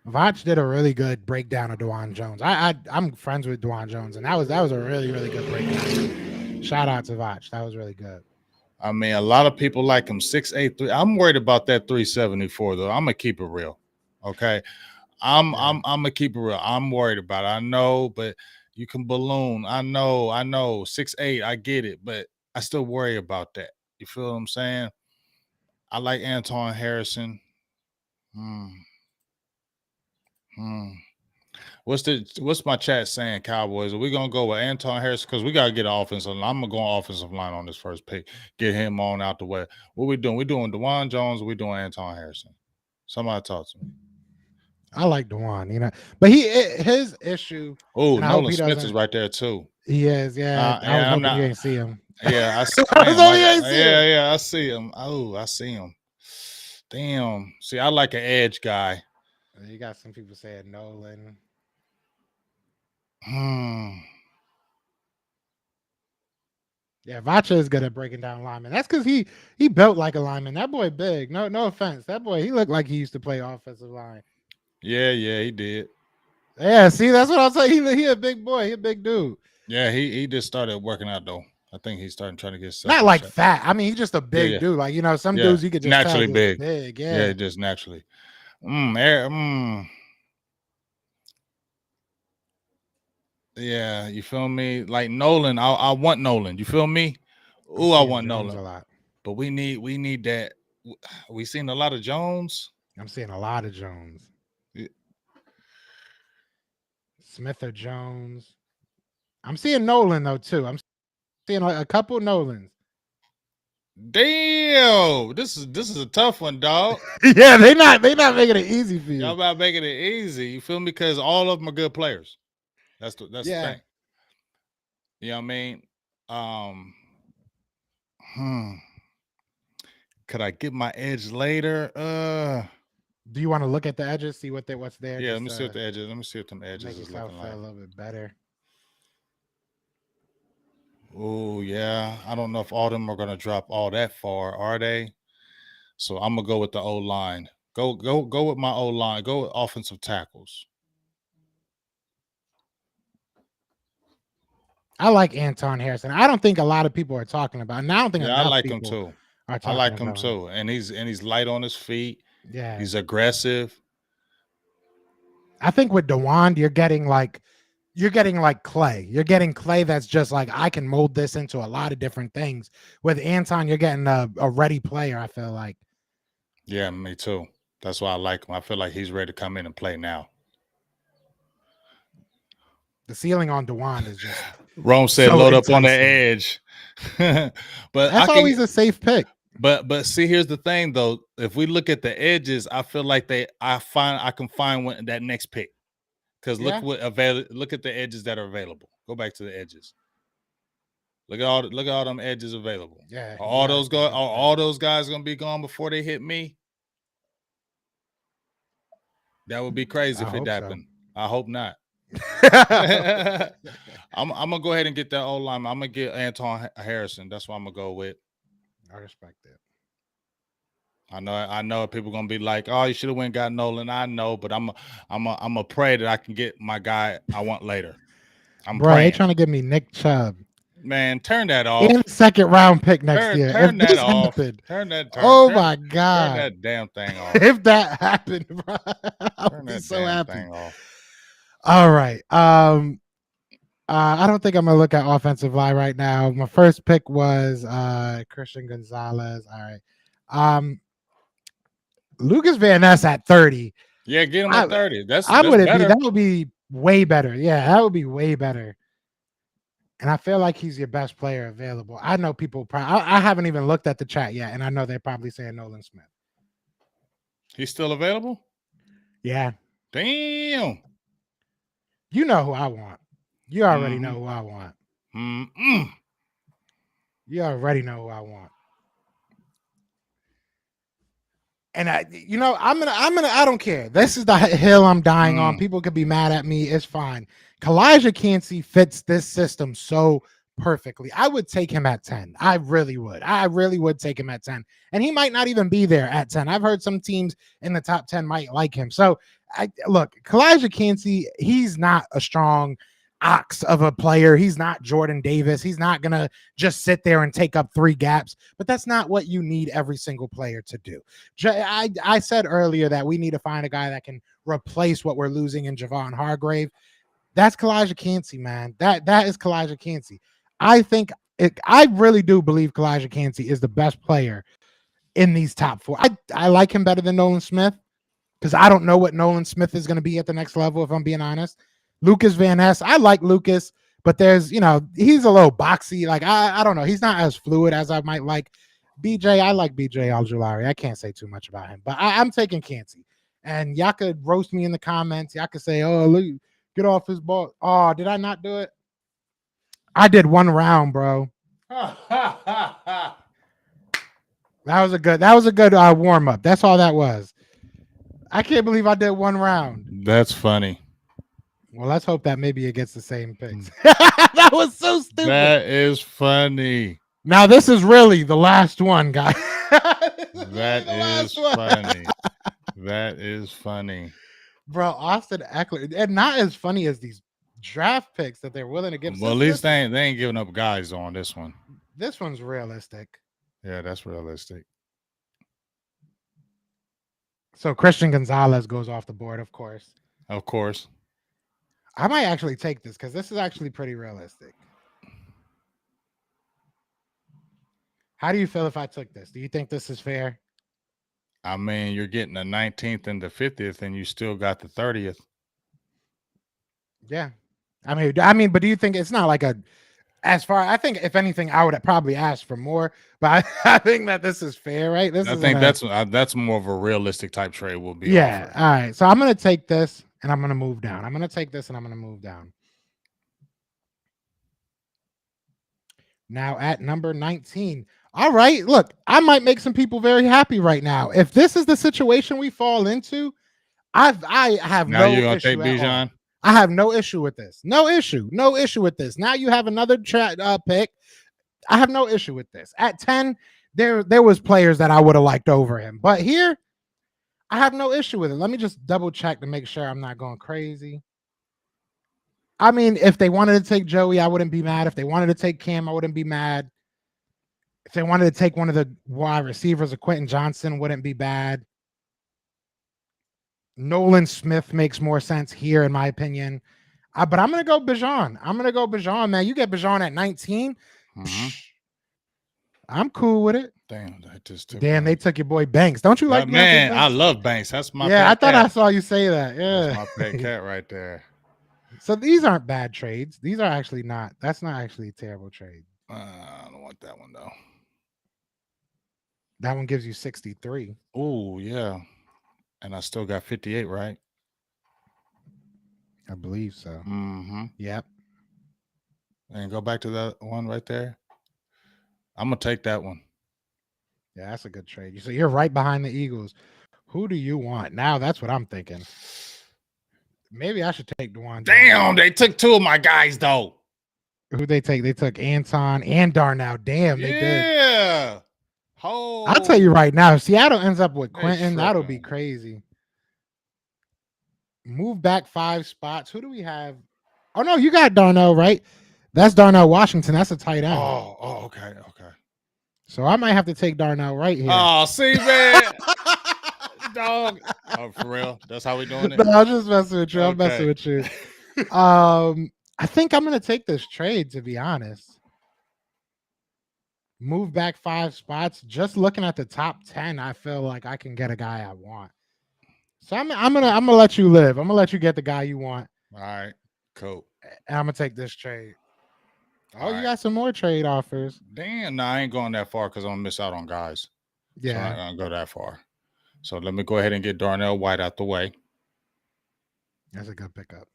Vach did a really good breakdown of Dewan Jones. I'm friends with Dewan Jones, and that was a really good breakdown. Shout out to Vach. That was really good. I mean, a lot of people like him 6'8". I'm worried about that 374 though. I'm gonna keep it real. Okay. I'm gonna keep it real. I'm worried about it. I know, but you can balloon. I know. 6'8". I get it, but I still worry about that. You feel what I'm saying? I like Anton Harrison. Hmm. What's my chat saying, Cowboys? Are we gonna go with Anton Harrison? Because we gotta get an offensive line. I'm gonna go on offensive line on this first pick. Get him on out the way. What we doing? We doing Dewan Jones, or we doing Anton Harrison? Somebody talk to me. I like Dewan, but his issue, Oh, and I hope Nolan he Smith doesn't. is right there too. He is, yeah. I was Yeah, I'm hoping you not. ain't see him. Yeah, I I was damn, hoping you ain't see him. yeah, I see him. Oh, I see him. Damn. See, I like an edge guy. You got some people saying Nolan. Yeah, Vacha is good at breaking down linemen. That's because he built like a lineman. That boy big. No offense. That boy, he looked like he used to play offensive line. Yeah, he did. Yeah, see, that's what I'm saying. He a big boy. He a big dude. Yeah, he just started working out though. I think he's starting trying to get Not like fat. I mean, he's just a big yeah. dude. Like, some Yeah, dudes you could just naturally tell big. big. Yeah, Yeah. just naturally. Yeah, you feel me? Like Nolan, I want Nolan. You feel me? Oh, I want Jones Nolan. a lot. But we need that. We seen a lot of Jones. I'm seeing a lot of Jones. Yeah. Smith or Jones. I'm seeing Nolan though too. I'm seeing a couple Nolans. Damn, this is a tough one, dog. Yeah, they not making it easy for you. Y'all about making it easy. You feel me? Because all of them are good players. That's the thing. You know what I mean? Could I get my edge later? Do you want to look at the edges, see what's there? Yeah, let me see what the edges. Let me see what them edges is looking like. A little bit better. Oh yeah, I don't know if all of them are gonna drop all that far, are they? So I'm gonna go with the O line. Go with my O line. Go with offensive tackles. I like Anton Harrison. I don't think a lot of people are talking about. And I don't think I like him too. I like him too, and he's light on his feet. Yeah, he's aggressive. I think with Dewan, you're getting like clay. You're getting clay that's just like, I can mold this into a lot of different things. With Anton, you're getting a ready player, I feel like. Yeah, me too. That's why I like him. I feel like he's ready to come in and play now. The ceiling on Dewan is just Rome said load up on the edge. But that's always a safe pick. But see, here's the thing though. If we look at the edges, I feel like I can find that next pick. Because look at the edges that are available. Go back to the edges. Look at all them edges available. Yeah. Are all those guys gonna be gone before they hit me? That would be crazy if it happened. So. I hope not. I'm gonna go ahead and get that old lineman. I'm gonna get Anton Harrison. That's what I'm gonna go with. I respect it. I know people gonna be like, "Oh, you should have went and got Nolan." I know, but I'm a pray that I can get my guy I want later. I'm praying. They trying to give me Nick Chubb. Man, turn that off. And second round pick next year. Turn that off. My God. Turn that damn thing off. If that happened, bro, I'll be so happy. Thing off. All right. I don't think I'm gonna look at offensive line right now. My first pick was Christian Gonzalez. All right. Lucas Van Ness at 30. Yeah, get him at 30. That would be way better. Yeah, that would be way better. And I feel like he's your best player available. I know people I haven't even looked at the chat yet, and I know they're probably saying Nolan Smith. He's still available? Yeah. Damn. You know who I want. You already Mhm. know who I want. Mm-mm. You already know who I want. And I don't care. This is the hill I'm dying on. People could be mad at me. It's fine. Kalijah Cansey fits this system so perfectly. I would take him at 10. I really would. I really would take him at 10. And he might not even be there at 10. I've heard some teams in the top 10 might like him. So look, Kalijah Cansey, he's not a strong ox of a player. He's not Jordan Davis. He's not going to just sit there and take up 3 gaps, but that's not what you need every single player to do. I said earlier that we need to find a guy that can replace what we're losing in Javon Hargrave. That's Kalijah Cansey, man. That is Kalijah Cansey. I really do believe Kalijah Cansey is the best player in these top 4. I like him better than Nolan Smith because I don't know what Nolan Smith is going to be at the next level, if I'm being honest. Lucas Van Ness, I like Lucas, but he's a little boxy. Like, I don't know. He's not as fluid as I might like. BJ, I like BJ Aljulari. I can't say too much about him, but I'm taking Cansey. And y'all could roast me in the comments. Y'all could say, oh, look, get off his ball. Oh, did I not do it? I did 1 round, bro. That was a good warm up. That's all that was. I can't believe I did 1 round. That's funny. Well, let's hope that maybe it gets the same picks. That was so stupid. That is funny. Now this is really the last one, guys. That is funny. That is funny. Bro, Austin Eckler, and not as funny as these draft picks that they're willing to give. Well, at least they ain't giving up guys on this one. This one's realistic. Yeah, that's realistic. So Christian Gonzalez goes off the board, of course. Of course. I might actually take this because this is actually pretty realistic. How do you feel if I took this? Do you think this is fair? I mean, you're getting the 19th and the 50th, and you still got the 30th. Yeah. I mean, but do you think it's not like I think if anything, I would probably ask for more, but I think that this is fair, right? I think that's more of a realistic type trade will be. Yeah. Offered. All right. So I'm going to take this and I'm going to move down. I'm going to take this and I'm going to move down. Now at number 19. All right. Look, I might make some people very happy right now. If this is the situation we fall into, I have now no you're gonna issue take Bijan? I have no issue with this. No issue with this. Now you have another pick. I have no issue with this. At 10, there was players that I would have liked over him, but here I have no issue with it. Let me just double check to make sure I'm not going crazy. I mean, if they wanted to take Joey, I wouldn't be mad. If they wanted to take Cam, I wouldn't be mad. If they wanted to take one of the wide receivers, Quentin Johnson, wouldn't be bad. Nolan Smith makes more sense here, in my opinion. But I'm going to go Bijan. Man. You get Bijan at 19. Mm-hmm. I'm cool with it. Damn, they took your boy Banks. Don't you like man? I love Banks. That's my I thought cat. I saw you say that. Yeah, that's my pet cat right there. So these aren't bad trades. These are actually not. That's not actually a terrible trade. I don't want that one though. That one gives you 63. Oh yeah. And I still got 58, right? I believe so. Mm-hmm. Yep. And go back to that one right there. I'm going to take that one. Yeah, that's a good trade. So you're right behind the Eagles. Who do you want? Now that's what I'm thinking. Maybe I should take Dewan. Damn, they took 2 of my guys, though. Who they take? They took Anton and Darnell. Damn, they did. Yeah. Oh. I'll tell you right now, if Seattle ends up with Quentin, that'll be crazy. Move back 5 spots. Who do we have? Oh, no, you got Darnell, right? That's Darnell Washington. That's a tight end. Oh, okay. So I might have to take Darnell right here. Oh, see, man. Dog. Oh, for real? That's how we doing it? No, I'm just messing with you. I'm messing with you. I think I'm going to take this trade, to be honest. Move back 5 spots. Just looking at the top 10, I feel like I can get a guy I want. So I'm gonna let you live. I'm gonna let you get the guy you want. All right, cool. And I'm gonna take this trade. Oh, you got some more trade offers. Damn, no, I ain't going that far because I'm gonna miss out on guys. Yeah, so I'm not gonna go that far. So let me go ahead and get Darnell White out the way. That's a good pickup.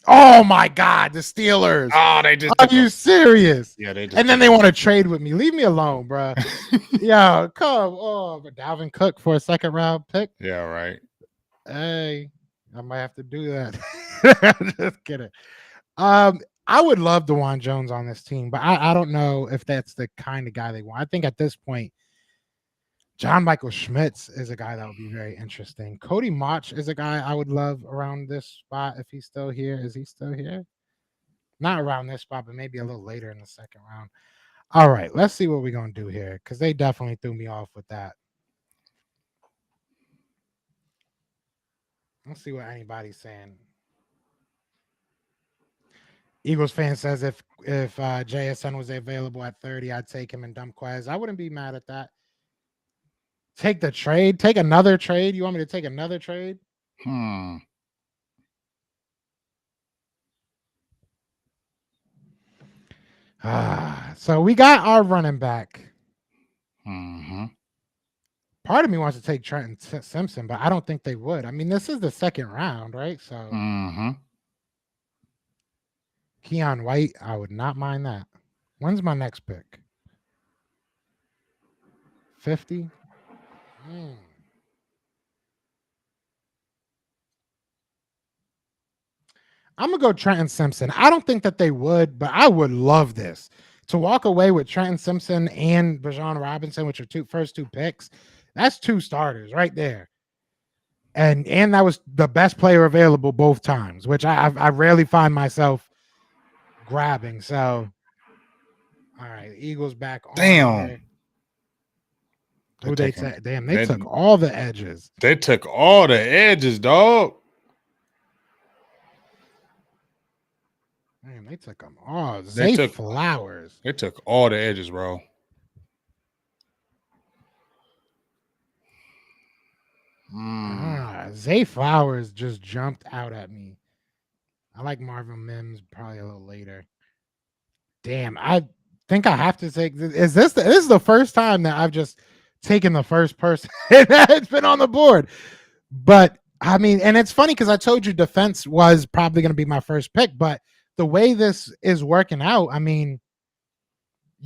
Oh my God, the Steelers. Oh, they just Are you serious? Yeah, they just And then they want to trade with me. Leave me alone, bro. Yeah, come on. But Dalvin Cook for a second round pick. Yeah, right. Hey, I might have to do that. Just kidding. I would love DeJuan Jones on this team, but I don't know if that's the kind of guy they want. I think at this point, John Michael Schmitz is a guy that would be very interesting. Cody Mauch is a guy I would love around this spot if he's still here. Is he still here? Not around this spot, but maybe a little later in the second round. All right, let's see what we're going to do here because they definitely threw me off with that. Let's see what anybody's saying. Eagles fan says if JSN was available at 30, I'd take him and dump Quez. I wouldn't be mad at that. Take the trade. Take another trade. You want me to take another trade? So we got our running back. Part of me wants to take Trenton Simpson, but I don't think they would. I mean, this is the second round, right? So Keon White, I would not mind that. When's my next pick? 50? I'm going to go Trenton Simpson. I don't think that they would, but I would love this. To walk away with Trenton Simpson and Bijan Robinson, which are first two picks, that's two starters right there. And that was the best player available both times, which I rarely find myself grabbing. So, all right, Eagles back on. Damn. Who they took? Damn, they took all the edges. They took all the edges, dog. Man, they took them all. Zay Flowers. They took all the edges, bro. Zay Flowers just jumped out at me. I like Marvin Mims probably a little later. Damn, I think I have to take this. This is the first time that I've just taken the first person that's been on the board. But I mean, and it's funny because I told you defense was probably going to be my first pick, but the way this is working out, I mean,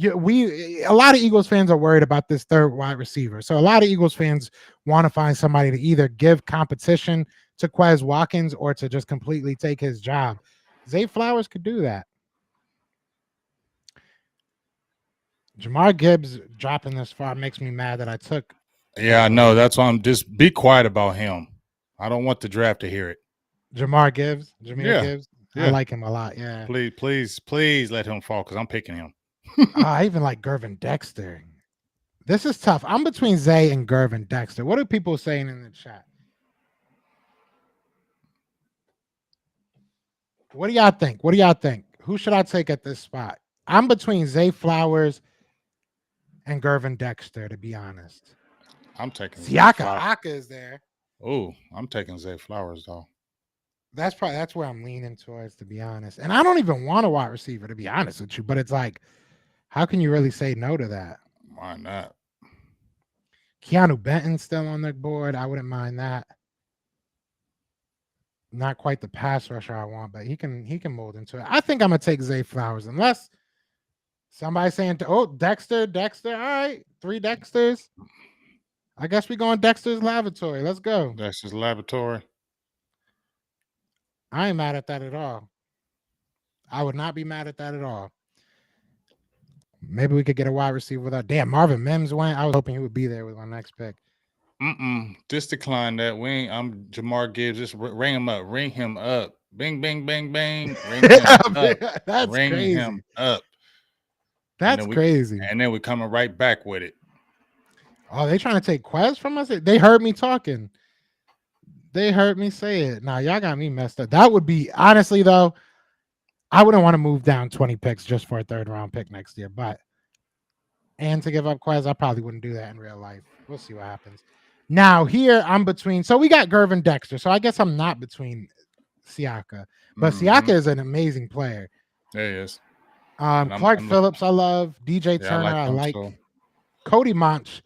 a lot of Eagles fans are worried about this third wide receiver. So a lot of Eagles fans want to find somebody to either give competition to Quez Watkins or to just completely take his job. Zay Flowers could do that. Jamar Gibbs dropping this far makes me mad that I took. Yeah, I know. That's why I'm just be quiet about him. I don't want the draft to hear it. Jameer Gibbs. I like him a lot. Yeah. Please let him fall because I'm picking him. I even like Gervin Dexter. This is tough. I'm between Zay and Gervin Dexter. What are people saying in the chat? What do y'all think? Who should I take at this spot? I'm between Zay Flowers and Gervin Dexter, to be honest. I'm taking Siaka is there. Oh, I'm taking Zay Flowers though. That's where I'm leaning towards, to be honest. And I don't even want a wide receiver, to be honest with you. But it's like, how can you really say no to that? Why not? Keanu Benton's still on the board. I wouldn't mind that. Not quite the pass rusher I want, but he can mold into it. I think I'm gonna take Zay Flowers, unless somebody's saying, Dexter. All right, 3 Dexters. I guess we're going Dexter's Laboratory. Let's go. Dexter's Laboratory. I ain't mad at that at all. I would not be mad at that at all. Maybe we could get a wide receiver without. Damn, Marvin Mims went. I was hoping he would be there with my next pick. Just decline that. I'm Jamar Gibbs. Just ring him up. Ring him up. Bing, bing, bing, bing. Ring him up. That's ring crazy. Him up. That's crazy. And then we're coming right back with it. Oh, they trying to take Quez from us? They heard me talking. They heard me say it. Now, y'all got me messed up. That would be, honestly, though, I wouldn't want to move down 20 picks just for a third-round pick next year. And to give up Quez, I probably wouldn't do that in real life. We'll see what happens. Now, here, I'm between. So, we got Gervin Dexter. So, I guess I'm not between Siaka. But Siaka is an amazing player. Yeah, he is. Clark Phillips, I love. DJ Turner, I like. Cody Mauch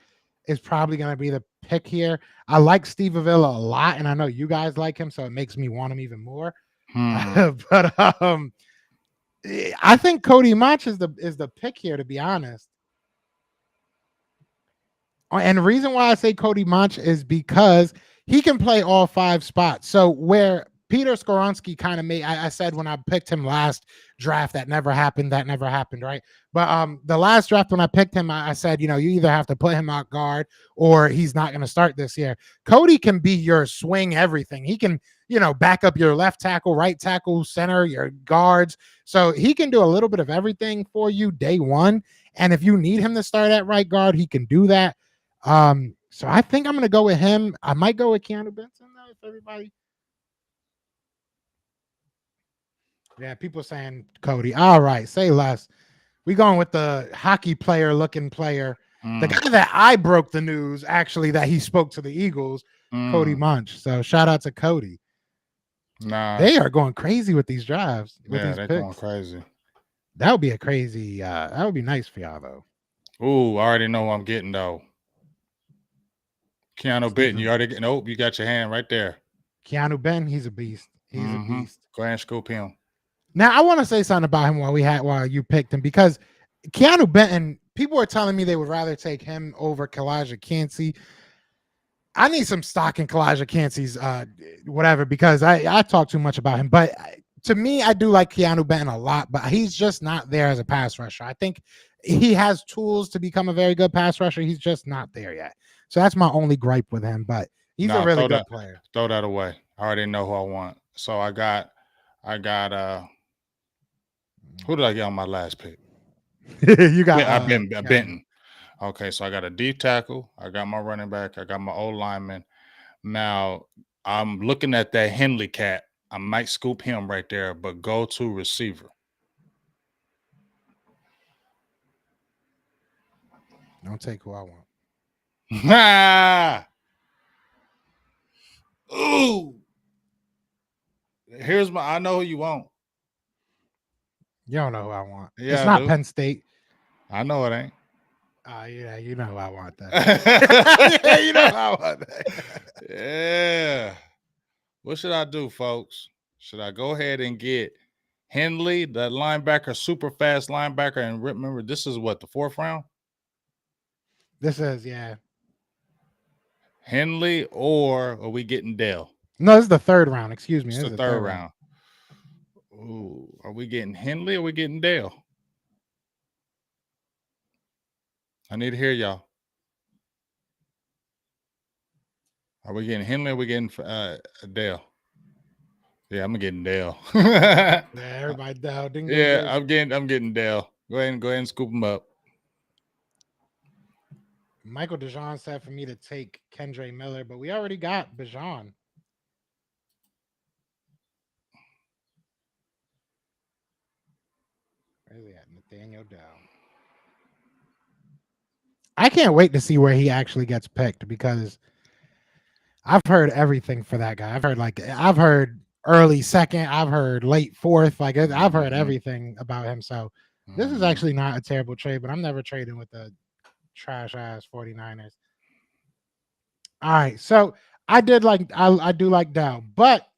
is probably going to be the pick here. I like Steve Avila a lot, and I know you guys like him, so it makes me want him even more. But I think Cody Mach is the pick here, to be honest. And the reason why I say Cody Mach is because he can play all 5 spots. So where Peter Skoronski kind of made, I said when I picked him last draft, that never happened, right? But the last draft when I picked him, I said, you either have to put him out guard or he's not going to start this year. Cody can be your swing everything. He can, back up your left tackle, right tackle, center, your guards. So he can do a little bit of everything for you day one. And if you need him to start at right guard, he can do that. So I think I'm going to go with him. I might go with Keanu Benson though, if everybody. Yeah, people saying Cody. All right, say less. We going with the hockey player looking player. The guy that I broke the news, actually, that he spoke to the Eagles, Cody Mach. So shout out to Cody. Nah. They are going crazy with these drives. They're going crazy. That would be a crazy, that would be nice for y'all though. Ooh, I already know what I'm getting though. Keanu Benton, you already get. Nope, you got your hand right there. Keanu Benton, he's a beast. He's a beast. Go ahead and scoop him. Now I want to say something about him while you picked him, because Keanu Benton, people are telling me they would rather take him over Kalijah Kancey. I need some stock in Kalijah Kancey's whatever, because I talk too much about him. But to me, I do like Keanu Benton a lot, but he's just not there as a pass rusher. I think he has tools to become a very good pass rusher. He's just not there yet. So that's my only gripe with him, but he's a really good player. Throw that away. I already know who I want. So I got who did I get on my last pick? You got Benton. Okay, so I got a deep tackle. I got my running back. I got my old lineman. Now I'm looking at that Henley cat. I might scoop him right there, but go to receiver. Don't take who I want. Ooh. I know who you want. You don't know who I want. Yeah, it's not Penn State. I know it ain't. Yeah, you know who I want that. Yeah, you know who I want that. Yeah. What should I do, folks? Should I go ahead and get Henley, the linebacker, super fast linebacker? And remember, this is what, the 4th round? This is, yeah. Henley, or are we getting Dell? No, this is the 3rd round. Excuse me. It's the third round. Ooh, are we getting Henley or are we getting Dell? I need to hear y'all. Are we getting Henley or are we getting Dell? Yeah, I'm getting Dell. Yeah, everybody Dell. Yeah, I'm getting Dell. Go ahead and scoop him up. Michael DeJean said for me to take Kendre Miller, but we already got Bijan. Where's he at? Nathaniel Dell. I can't wait to see where he actually gets picked, because I've heard everything for that guy. I've heard early 2nd. I've heard late 4th. I've heard everything about him. So this is actually not a terrible trade, but I'm never trading with the trash ass 49ers. All right. So I do like Dell, but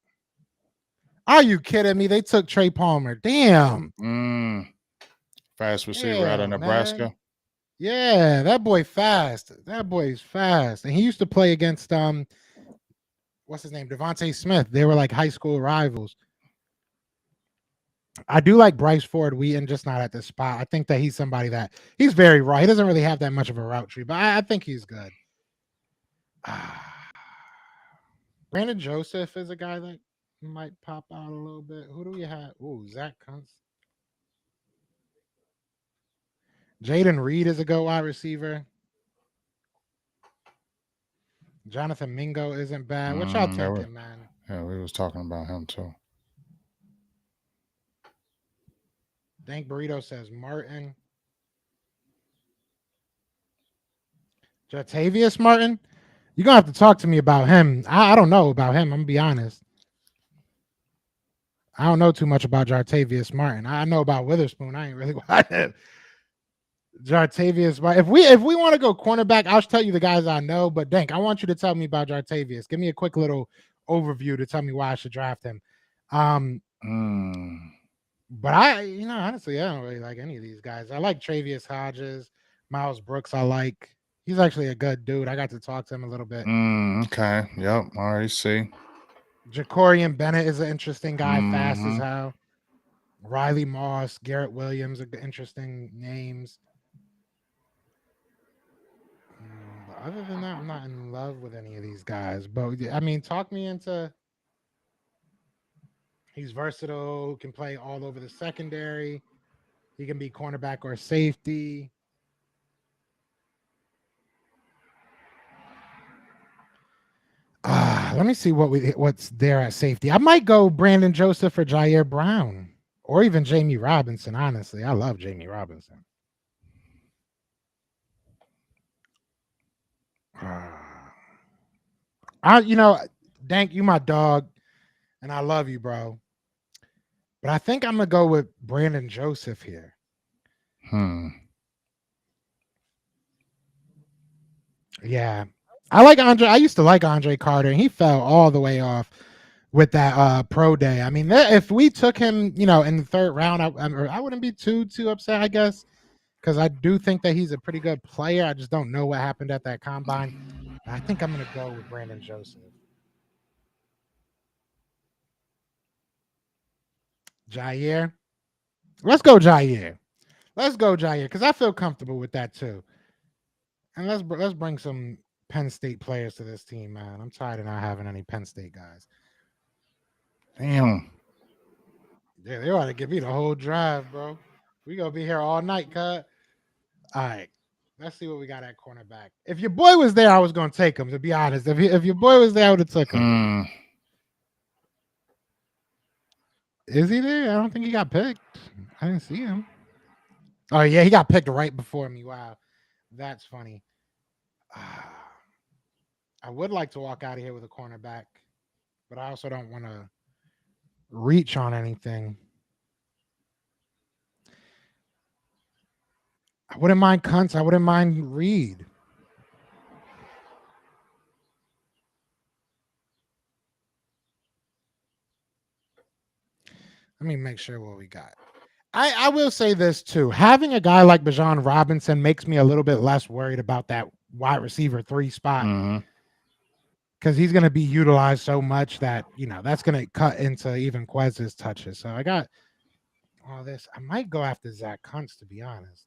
are you kidding me? They took Trey Palmer. Damn. Fast receiver out of Nebraska. Man. Yeah, that boy fast. That boy's fast. And he used to play against what's his name? Devontae Smith. They were like high school rivals. I do like Bryce Ford Wheaton, just not at this spot. I think that he's somebody that he's very raw. He doesn't really have that much of a route tree, but I think he's good. Brandon Joseph is a guy that might pop out a little bit. Who do we have? Ooh, Zach Kuntz. Jaden Reed is a go wide receiver. Jonathan Mingo isn't bad. What y'all thinking, man? Yeah, we was talking about him too. Dank Burrito says Martin. Jatavius Martin? You're going to have to talk to me about him. I don't know about him. I'm going to be honest. I don't know too much about Jartavius Martin. I know about Witherspoon. I ain't really watching it. Jartavius. But if we want to go cornerback, I'll tell you the guys I know. But Dank, I want you to tell me about Jartavius. Give me a quick little overview to tell me why I should draft him. But honestly, I don't really like any of these guys. I like Travius Hodges, Miles Brooks. I like. He's actually a good dude. I got to talk to him a little bit. Okay. Yep. Already see. Jacorian Bennett is an interesting guy, fast as hell. Riley Moss, Garrett Williams are interesting names. But other than that, I'm not in love with any of these guys. But I mean, talk me into. He's versatile, can play all over the secondary. He can be cornerback or safety. Let me see what's there at safety. I might go Brandon Joseph or Jair Brown or even Jamie Robinson. Honestly, I love Jamie Robinson. Dank, you my dog, and I love you, bro. But I think I'm gonna go with Brandon Joseph here. Yeah. I like Andre. I used to like Andre Carter, and he fell all the way off with that pro day. I mean, if we took him, in the third round, I wouldn't be too upset, I guess, because I do think that he's a pretty good player. I just don't know what happened at that combine. I think I'm gonna go with Brandon Joseph. Jair. Let's go Jair. Because I feel comfortable with that too. And let's bring some Penn State players to this team, man. I'm tired of not having any Penn State guys. Damn. Yeah, they ought to give me the whole drive, bro. We gonna be here all night, cut. All right. Let's see what we got at cornerback. If your boy was there, I was gonna take him. To be honest, if your boy was there, I would have took him. Is he there? I don't think he got picked. I didn't see him. Oh yeah, he got picked right before me. Wow, that's funny. I would like to walk out of here with a cornerback, but I also don't want to reach on anything. I wouldn't mind Kuntz. I wouldn't mind Reed. Let me make sure what we got. I will say this too. Having a guy like Bijan Robinson makes me a little bit less worried about that wide receiver 3 spot. Because he's going to be utilized so much that, that's going to cut into even Quez's touches. So I got all this. I might go after Zach Kuntz, to be honest.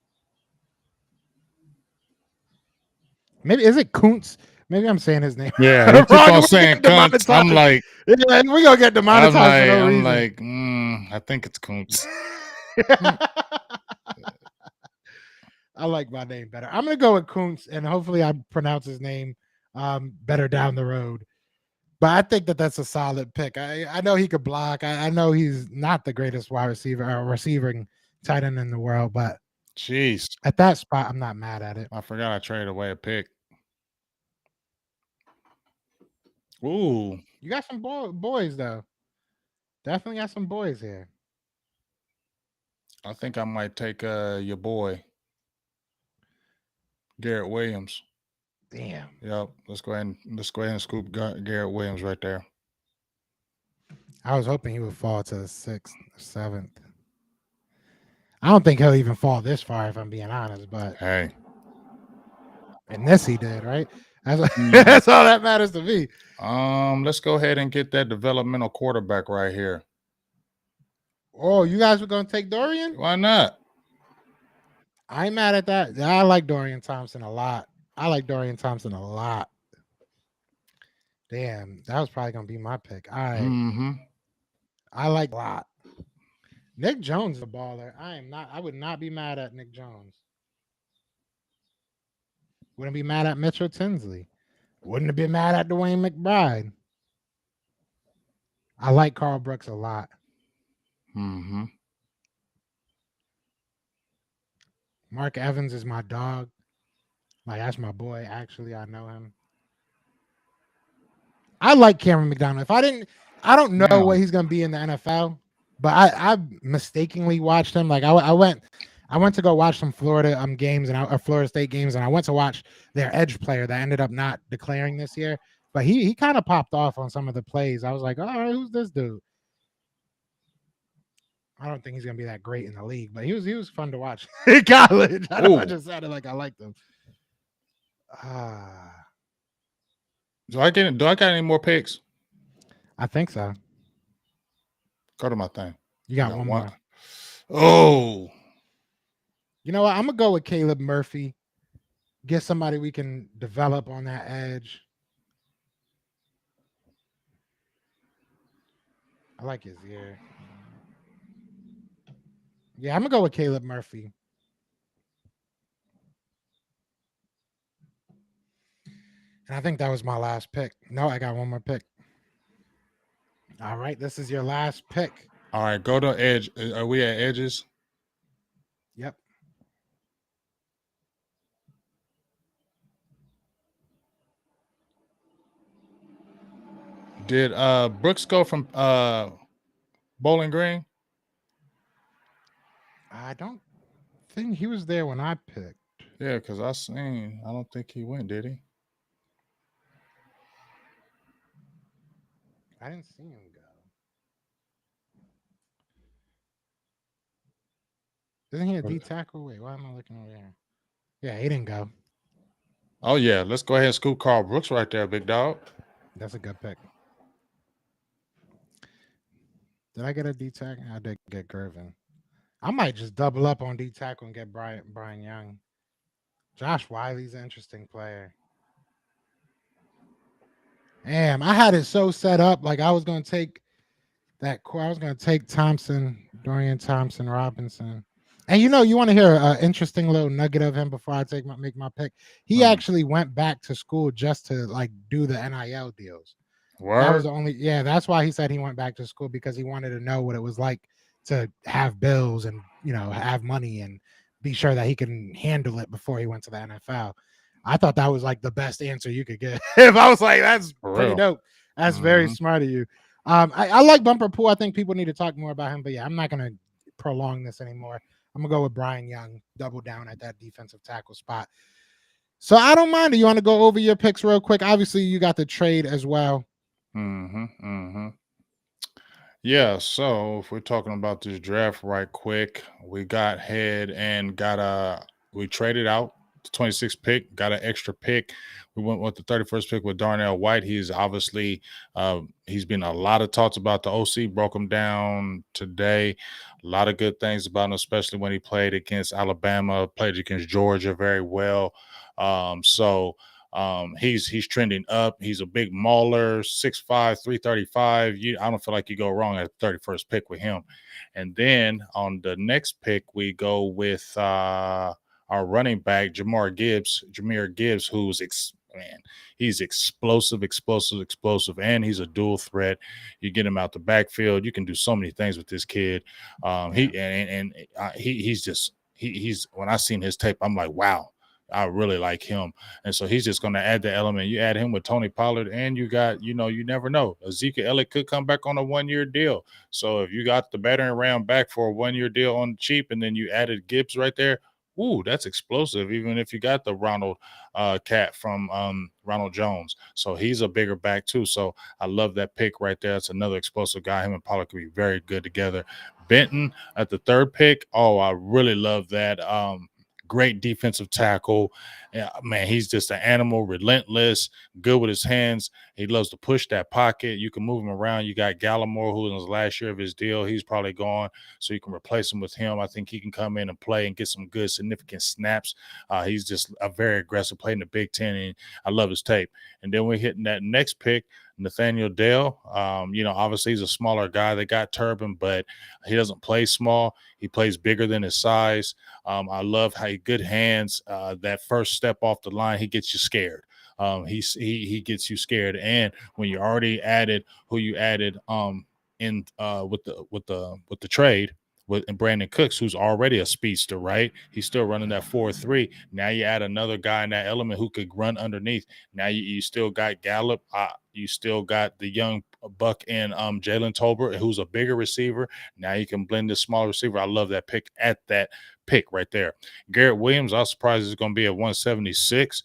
Maybe, is it Kuntz? Maybe I'm saying his name. Yeah, you keep on saying Kuntz. I'm like, we're going to get demonetized for no reason. I'm like, I think it's Kuntz. I like my name better. I'm going to go with Kuntz, and hopefully I pronounce his name better down the road. But I think that's a solid pick. I know he could block. I know he's not the greatest wide receiver or receiving tight end in the world, but jeez, at that spot, I'm not mad at it. I forgot I traded away a pick. Ooh, you got some boys though. Definitely got some boys here. I think I might take your boy Garrett Williams. Damn. Yep. Let's go ahead and scoop Garrett Williams right there. I was hoping he would fall to the 6th or 7th. I don't think he'll even fall this far, if I'm being honest. But hey, and this he did, right? That's all that matters to me. Let's go ahead and get that developmental quarterback right here. Oh, you guys were going to take Dorian? Why not? I ain't mad at that. I like Dorian Thompson a lot. Damn, that was probably going to be my pick. All right. I like a lot. Nick Jones is a baller. I would not be mad at Nick Jones. Wouldn't be mad at Mitchell Tinsley. Wouldn't have been mad at Dwayne McBride. I like Carl Brooks a lot. Mark Evans is my dog. Like, that's my boy. Actually, I know him. I like Cameron McDonald. I don't know what he's going to be in the NFL, but I mistakenly watched him. Like, I I went to go watch some Florida games or Florida State games, and I went to watch their edge player that ended up not declaring this year. But he kind of popped off on some of the plays. I was like, all right, who's this dude? I don't think he's gonna be that great in the league, but he was fun to watch in college. I know I Oh, just sounded like I liked him. do I got any more picks? I think so. Go to my thing. You got I one more. Oh, You know what? I'm gonna go with Caleb Murphy. Get somebody we can develop on that edge. I like his ear. Yeah, I'm gonna go with Caleb Murphy. And I think that was my last pick. No, I got one more pick. All right, this is your last pick. all right. Go to edge. Are we at edges? Yep. Did Brooks go from Bowling Green? I don't think he was there when I picked. Yeah, because I don't think he went, did he? I didn't see him go. Isn't he a D tackle? Wait, why am I looking over here? Yeah, he didn't go. Oh yeah, let's go ahead and scoop Carl Brooks right there, big dog. That's a good pick. Did I get a D tackle? I did get Gervin. I might just double up on D tackle and get Brian Young. Josh Wiley's an interesting player. Damn, I had it so set up like I was gonna take that core. I was gonna take Dorian Thompson Robinson. And you want to hear an interesting little nugget of him before I make my pick. He actually went back to school just to like do the NIL deals. Word? That was the only, that's why he said he went back to school, because he wanted to know what it was like to have bills and have money and be sure that he can handle it before he went to the NFL. I thought that was like the best answer you could get. If I was like, that's For pretty real. dope. That's very smart of you. I like Bumper Pool. I think people need to talk more about him, but yeah, I'm not gonna prolong this anymore. I'm gonna go with Brian Young, double down at that defensive tackle spot. So I don't mind. Do you want to go over your picks real quick? Obviously, you got the trade as well. Yeah, so if we're talking about this draft right quick, we got ahead and we traded out the 26th pick, got an extra pick. We went with the 31st pick with Darnell White. He's obviously he's been a lot of talks about the OC, broke him down today. A lot of good things about him, especially when he played against Alabama, played against Georgia very well. He's trending up. He's a big mauler, 6'5", 335. I don't feel like you go wrong at the 31st pick with him. And then on the next pick, we go with our running back, Jahmyr Gibbs, who's he's explosive, and he's a dual threat. You get him out the backfield, you can do so many things with this kid. He's when I seen his tape, I'm like, wow. I really like him. And so he's just going to add the element. You add him with Tony Pollard, and you got, you never know. Ezekiel Elliott could come back on a 1-year deal. So if you got the veteran round back for a 1-year deal on the cheap, and then you added Gibbs right there, ooh, that's explosive, even if you got the Ronald cat from Ronald Jones. So he's a bigger back too. So I love that pick right there. It's another explosive guy. Him and Pollard could be very good together. Benton at the 3rd pick. Oh, I really love that. Great defensive tackle. Man, he's just an animal, relentless, good with his hands. He loves to push that pocket. You can move him around. You got Gallimore, who's in his last year of his deal. He's probably gone, so you can replace him with him. I think he can come in and play and get some good, significant snaps. He's just a very aggressive player in the Big Ten, and I love his tape. And then we're hitting that next pick, Nathaniel Dale. Obviously he's a smaller guy. They got Turbin, but he doesn't play small. He plays bigger than his size. I love how he good hands. That first step off the line, he gets you scared. He gets you scared. And when you already added who you added with the trade with Brandon Cooks, who's already a speedster, right? He's still running that 4.3. Now you add another guy in that element who could run underneath. Now you still got Gallup. You still got the young a buck in Jalen Tolbert, who's a bigger receiver. Now you can blend this smaller receiver. I love that pick at that pick right there. Garrett Williams, I was surprised he's going to be at 176.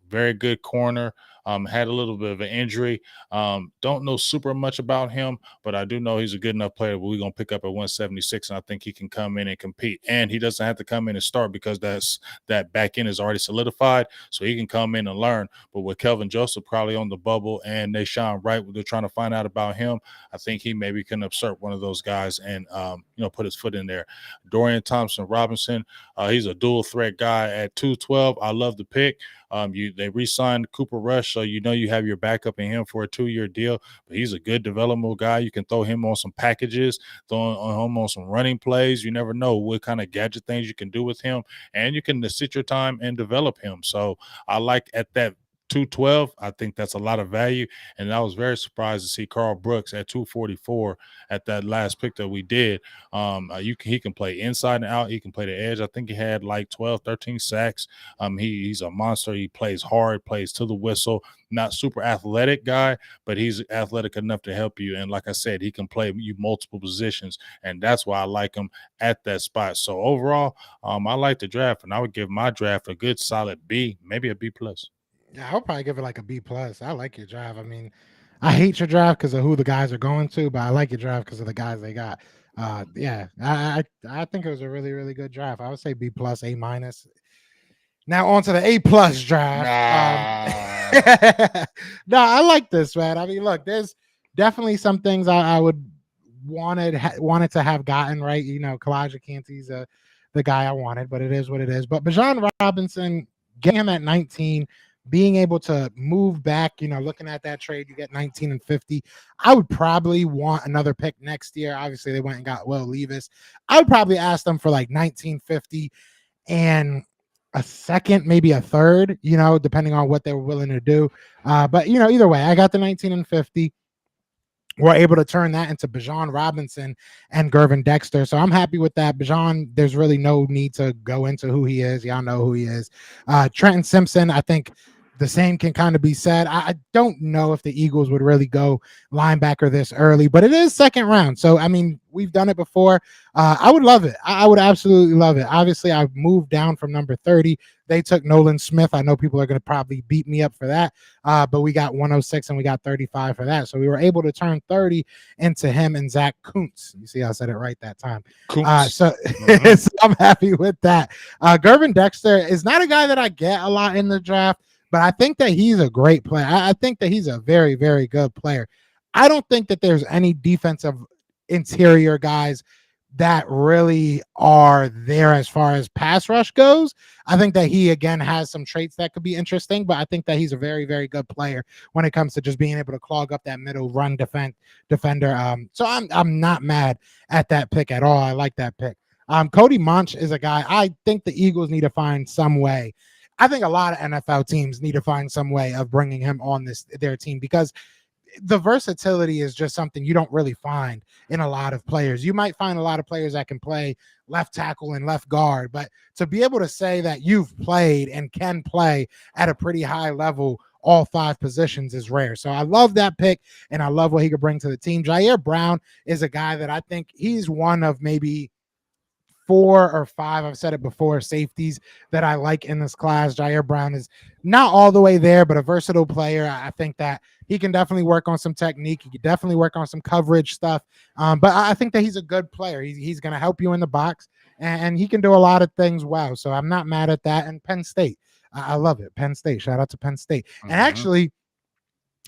Very good corner. Had a little bit of an injury. Don't know super much about him, but I do know he's a good enough player. But we're going to pick up at 176, and I think he can come in and compete. And he doesn't have to come in and start because that back end is already solidified, so he can come in and learn. But with Kelvin Joseph probably on the bubble and Nashawn Wright, they're trying to find out about him, I think he maybe can usurp one of those guys and put his foot in there. Dorian Thompson-Robinson, he's a dual threat guy at 212. I love the pick. They re-signed Cooper Rush, so you have your backup in him for a 2-year deal. But he's a good developmental guy. You can throw him on some packages, throw him on some running plays. You never know what kind of gadget things you can do with him, and you can sit your time and develop him. So I like at that 212, I think that's a lot of value. And I was very surprised to see Carl Brooks at 244 at that last pick that we did. He can play inside and out. He can play the edge. I think he had like 12, 13 sacks. He's a monster. He plays hard, plays to the whistle. Not super athletic guy, but he's athletic enough to help you. And like I said, he can play you multiple positions, and that's why I like him at that spot. So overall, I like the draft, and I would give my draft a good solid B, maybe a B plus. Yeah, I'll probably give it like a B plus. I like your draft. I mean, I hate your draft because of who the guys are going to, but I like your draft because of the guys they got. Yeah, I think it was a really, really good draft. I would say B plus, A minus. Now on to the A plus draft. No, I like this, man. I mean, look, there's definitely some things I would wanted to have gotten right. Kalijah Kante's the guy I wanted, but it is what it is. But Bijan Robinson, getting him at 19. Being able to move back, looking at that trade, you get 19 and 50. I would probably want another pick next year. Obviously, they went and got Will Levis. I would probably ask them for like 1950 and a second, maybe a third, depending on what they were willing to do. But, either way, I got the 19 and 50. We're able to turn that into Bijan Robinson and Gervin Dexter. So I'm happy with that. Bijan, there's really no need to go into who he is. Y'all know who he is. Trenton Simpson, I think the same can kind of be said. I don't know if the Eagles would really go linebacker this early, but it is second round. So, I mean, we've done it before. I would love it. I would absolutely love it. Obviously, I've moved down from number 30. They took Nolan Smith. I know people are going to probably beat me up for that, but we got 106 and we got 35 for that. So we were able to turn 30 into him and Zach Kuntz. You see, I said it right that time. So I'm happy with that. Gervin Dexter is not a guy that I get a lot in the draft, but I think that he's a great player. I think that he's a very, very good player. I don't think that there's any defensive interior guys that really are there as far as pass rush goes. I think that he, again, has some traits that could be interesting, but I think that he's a very, very good player when it comes to just being able to clog up that middle run defender. So I'm not mad at that pick at all. I like that pick. Cody Munch is a guy I think the Eagles need to find some way. I think a lot of NFL teams need to find some way of bringing him on their team, because the versatility is just something you don't really find in a lot of players. You might find a lot of players that can play left tackle and left guard, but to be able to say that you've played and can play at a pretty high level all 5 positions is rare. So I love that pick, and I love what he could bring to the team. Jair Brown is a guy that I think he's one of maybe 4 or 5, I've said it before, safeties that I like in this class. Jair Brown is not all the way there, but a versatile player. I think that he can definitely work on some technique. He can definitely work on some coverage stuff. But I think that he's a good player. He's going to help you in the box, and he can do a lot of things well. So I'm not mad at that. And Penn State, I love it. Penn State, shout out to Penn State. And actually,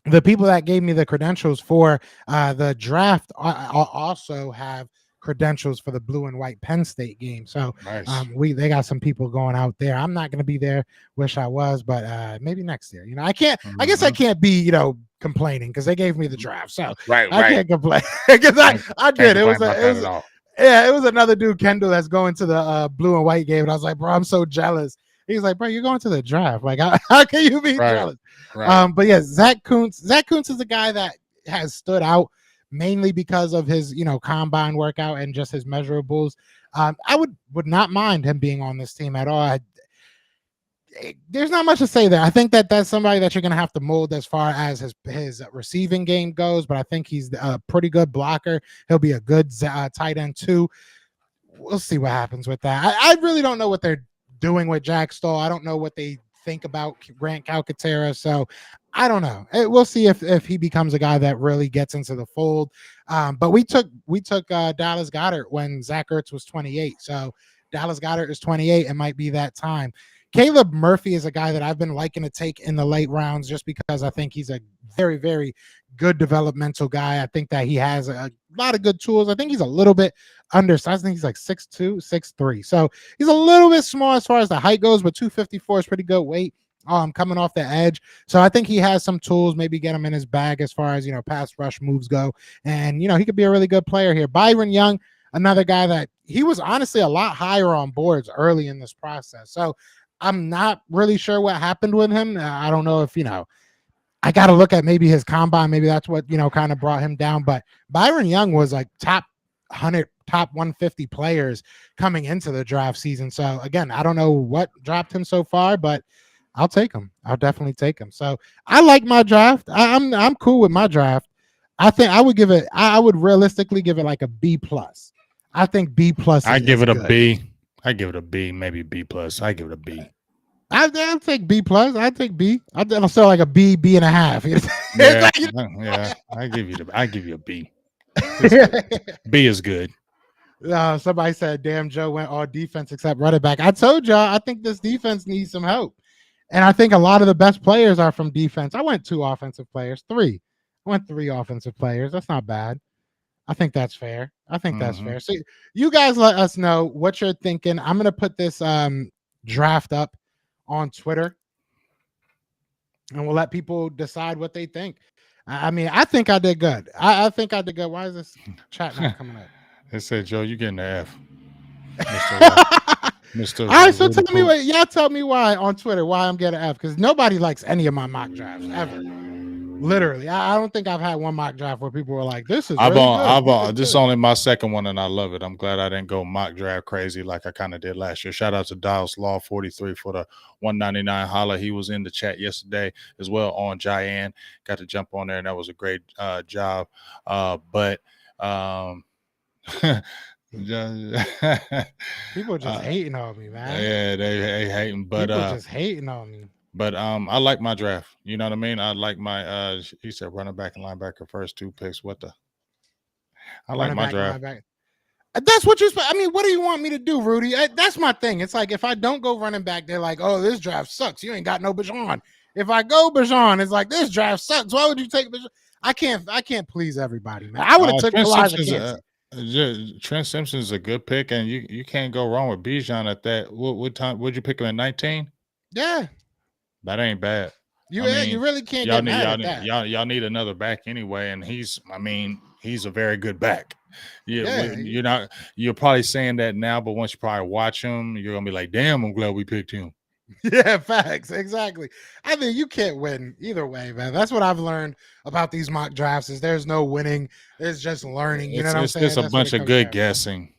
the people that gave me the credentials for the draft also have credentials for the blue and white Penn State game. So nice. They got some people going out there. I'm not going to be there. Wish I was, but maybe next year. I can't. I guess I can't be complaining because they gave me the draft. So I can't complain because I did. It was another dude, Kendall, that's going to the blue and white game, and I was like, bro, I'm so jealous. He's like, bro, you're going to the draft. Like, how can you be jealous? But yeah, Zach Kuntz. Zach Kuntz is a guy that has stood out mainly because of his, combine workout and just his measurables. I would not mind him being on this team at all. there's not much to say there. I think that that's somebody that you're going to have to mold as far as his receiving game goes, but I think he's a pretty good blocker. He'll be a good tight end too. We'll see what happens with that. I really don't know what they're doing with Jack Stoll. I don't know what they think about Grant Calcaterra. So I don't know. We'll see if he becomes a guy that really gets into the fold. But we took Dallas Goedert when Zach Ertz was 28. So Dallas Goedert is 28. It might be that time. Caleb Murphy is a guy that I've been liking to take in the late rounds just because I think he's a very, very good developmental guy. I think that he has a lot of good tools. I think he's a little bit undersized. I think he's like 6'2", 6'3". So he's a little bit small as far as the height goes, but 254 is pretty good weight. Coming off the edge. So I think he has some tools, maybe get him in his bag as far as, pass rush moves go. And, he could be a really good player here. Byron Young, another guy that he was honestly a lot higher on boards early in this process. So I'm not really sure what happened with him. I don't know if, I got to look at maybe his combine. Maybe that's what, kind of brought him down. But Byron Young was like top 100, top 150 players coming into the draft season. So again, I don't know what dropped him so far, but I'll take him. I'll definitely take him. So I like my draft. I'm cool with my draft. I think I would give it, I would realistically give it like a B plus. I think B plus. I give it a B. I give it a B, maybe B plus. I give it a B. I'll take B plus. I take B. I'll sell like a B, B and a half. Yeah, yeah. I give you a B. B is good. Somebody said, "Damn, Joe went all defense except running back." I told y'all, I think this defense needs some help, and I think a lot of the best players are from defense. I went 2 offensive players, 3. I went 3 offensive players. That's not bad. I think that's fair. That's fair. So you guys let us know what you're thinking. I'm gonna put this draft up on Twitter, and we'll let people decide what they think. I mean, I think I did good. I think I did good. Why is this chat not coming up? It said, Joe, you getting the F. Mr. All right, so tell me what y'all tell me why on Twitter why I'm getting F, because nobody likes any of my mock drafts ever. Literally, I don't think I've had one mock draft where people were like, "This is." This is only my second one, and I love it. I'm glad I didn't go mock draft crazy like I kind of did last year. Shout out to Dallas Law 43 for the 199 holla. He was in the chat yesterday as well on Giant. Got to jump on there, and that was a great job. But people just hating on me, man. Yeah, they hating, but people just hating on me. But I like my draft. You know what I mean? I like my he said running back and linebacker first 2 picks. I like my draft. That's what you're supposed. I mean, what do you want me to do, Rudy? That's my thing. It's like if I don't go running back, they're like, "Oh, this draft sucks. You ain't got no Bijan." If I go Bijan, it's like this draft sucks. Why would you take Bijan? I can't please everybody, man. I would have took Elijah. Trent Simpson is a good pick, and you can't go wrong with Bijan at that. What time would you pick him at 19? Yeah. That ain't bad. You really can't get mad at that. Y'all need another back anyway, and he's a very good back. You're probably saying that now, but once you probably watch him, you're gonna be like, damn, I'm glad we picked him. Yeah, facts. Exactly. I mean, you can't win either way, man. That's what I've learned about these mock drafts is there's no winning. There's just learning. You know what I'm saying? It's just a bunch of good guessing.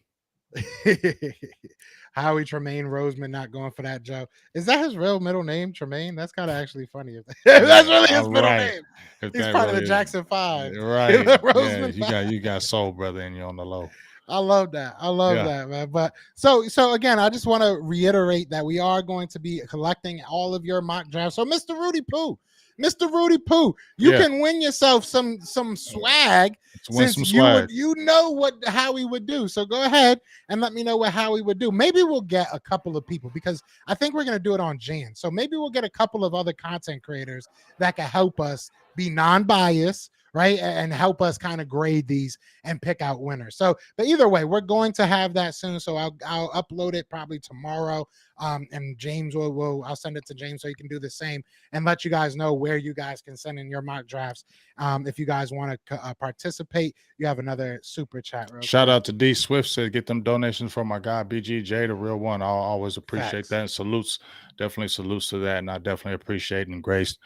Howie Tremaine Roseman not going for that, Joe. Is that his real middle name, Tremaine? That's kind of actually funny. That's really his middle name. He's part of the Jackson 5. Right. Yeah, you got soul brother in you on the low. I love that. I love that, man. But so again, I just want to reiterate that we are going to be collecting all of your mock drafts. So Mr. Rudy Poo, you can win yourself some swag since you know what Howie would do. So go ahead and let me know what Howie would do. Maybe we'll get a couple of people because I think we're going to do it on Jan. So maybe we'll get a couple of other content creators that can help us be non-biased, right? And help us kind of grade these and pick out winners. So, but either way, we're going to have that soon. So I'll upload it probably tomorrow. And James I'll send it to James so he can do the same and let you guys know where you guys can send in your mock drafts. If you guys want to participate, you have another super chat. Shout out to D Swift, said get them donations from my guy BGJ, the real one. I'll always appreciate that. Salutes, definitely salutes to that, and I definitely appreciate and grace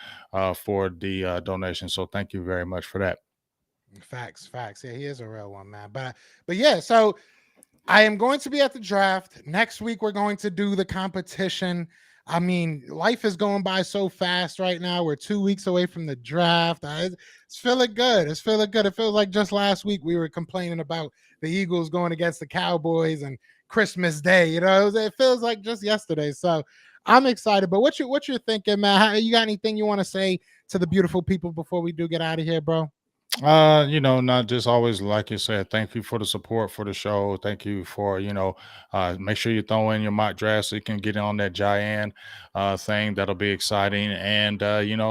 for the donation. So thank you very much for that. Facts. Yeah, he is a real one, man. But yeah, so I am going to be at the draft next week. We're going to do the competition. I mean, life is going by so fast right now. We're 2 weeks away from the draft. It's feeling good. It's feeling good. It feels like just last week we were complaining about the Eagles going against the Cowboys and Christmas Day. It feels like just yesterday. So I'm excited. But what you're thinking, man? You got anything you want to say to the beautiful people before we do get out of here, bro? Not just always like you said, thank you for the support for the show. Thank you for, make sure you throw in your mock draft so you can get on that giant thing. That'll be exciting. And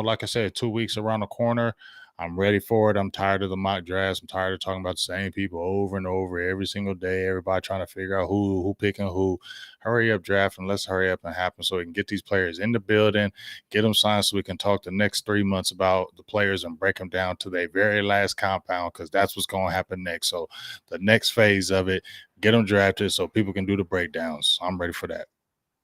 like I said, 2 weeks around the corner. I'm ready for it. I'm tired of the mock drafts. I'm tired of talking about the same people over and over every single day. Everybody trying to figure out who picking who. Hurry up, draft, and let's hurry up and happen so we can get these players in the building, get them signed so we can talk the next 3 months about the players and break them down to their very last compound, because that's what's going to happen next. So the next phase of it, get them drafted so people can do the breakdowns. I'm ready for that.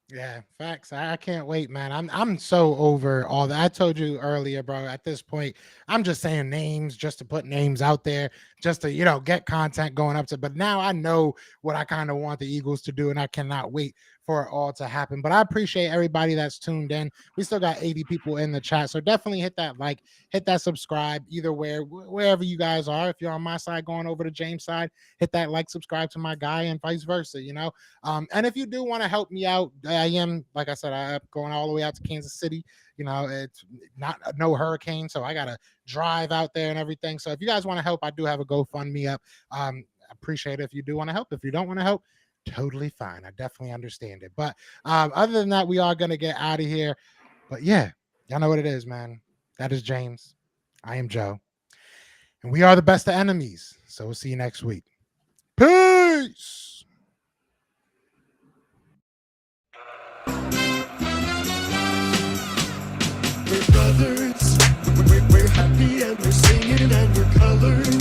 Yeah, facts. I can't wait, man. I'm so over all that. I told you earlier, bro. At this point, I'm just saying names just to put names out there, just to get content going up to. But now I know what I kind of want the Eagles to do, and I cannot wait for it all to happen. But I appreciate everybody that's tuned in. We still got 80 people in the chat, so definitely hit that like, hit that subscribe, either wherever you guys are. If you're on my side, going over to James' side, hit that like, subscribe to my guy, and vice versa. And if you do want to help me out, I am, like I said, I'm going all the way out to Kansas City. It's not no hurricane, so I gotta drive out there and everything. So if you guys want to help, I do have a GoFundMe up. I appreciate it if you do want to help. If you don't want to help, totally fine. I definitely understand it. But other than that, we are gonna get out of here. But yeah, y'all know what it is, man. That is James. I am Joe. And we are the best of enemies. So we'll see you next week. Peace. We're brothers, we're happy and we're singing and we're colored.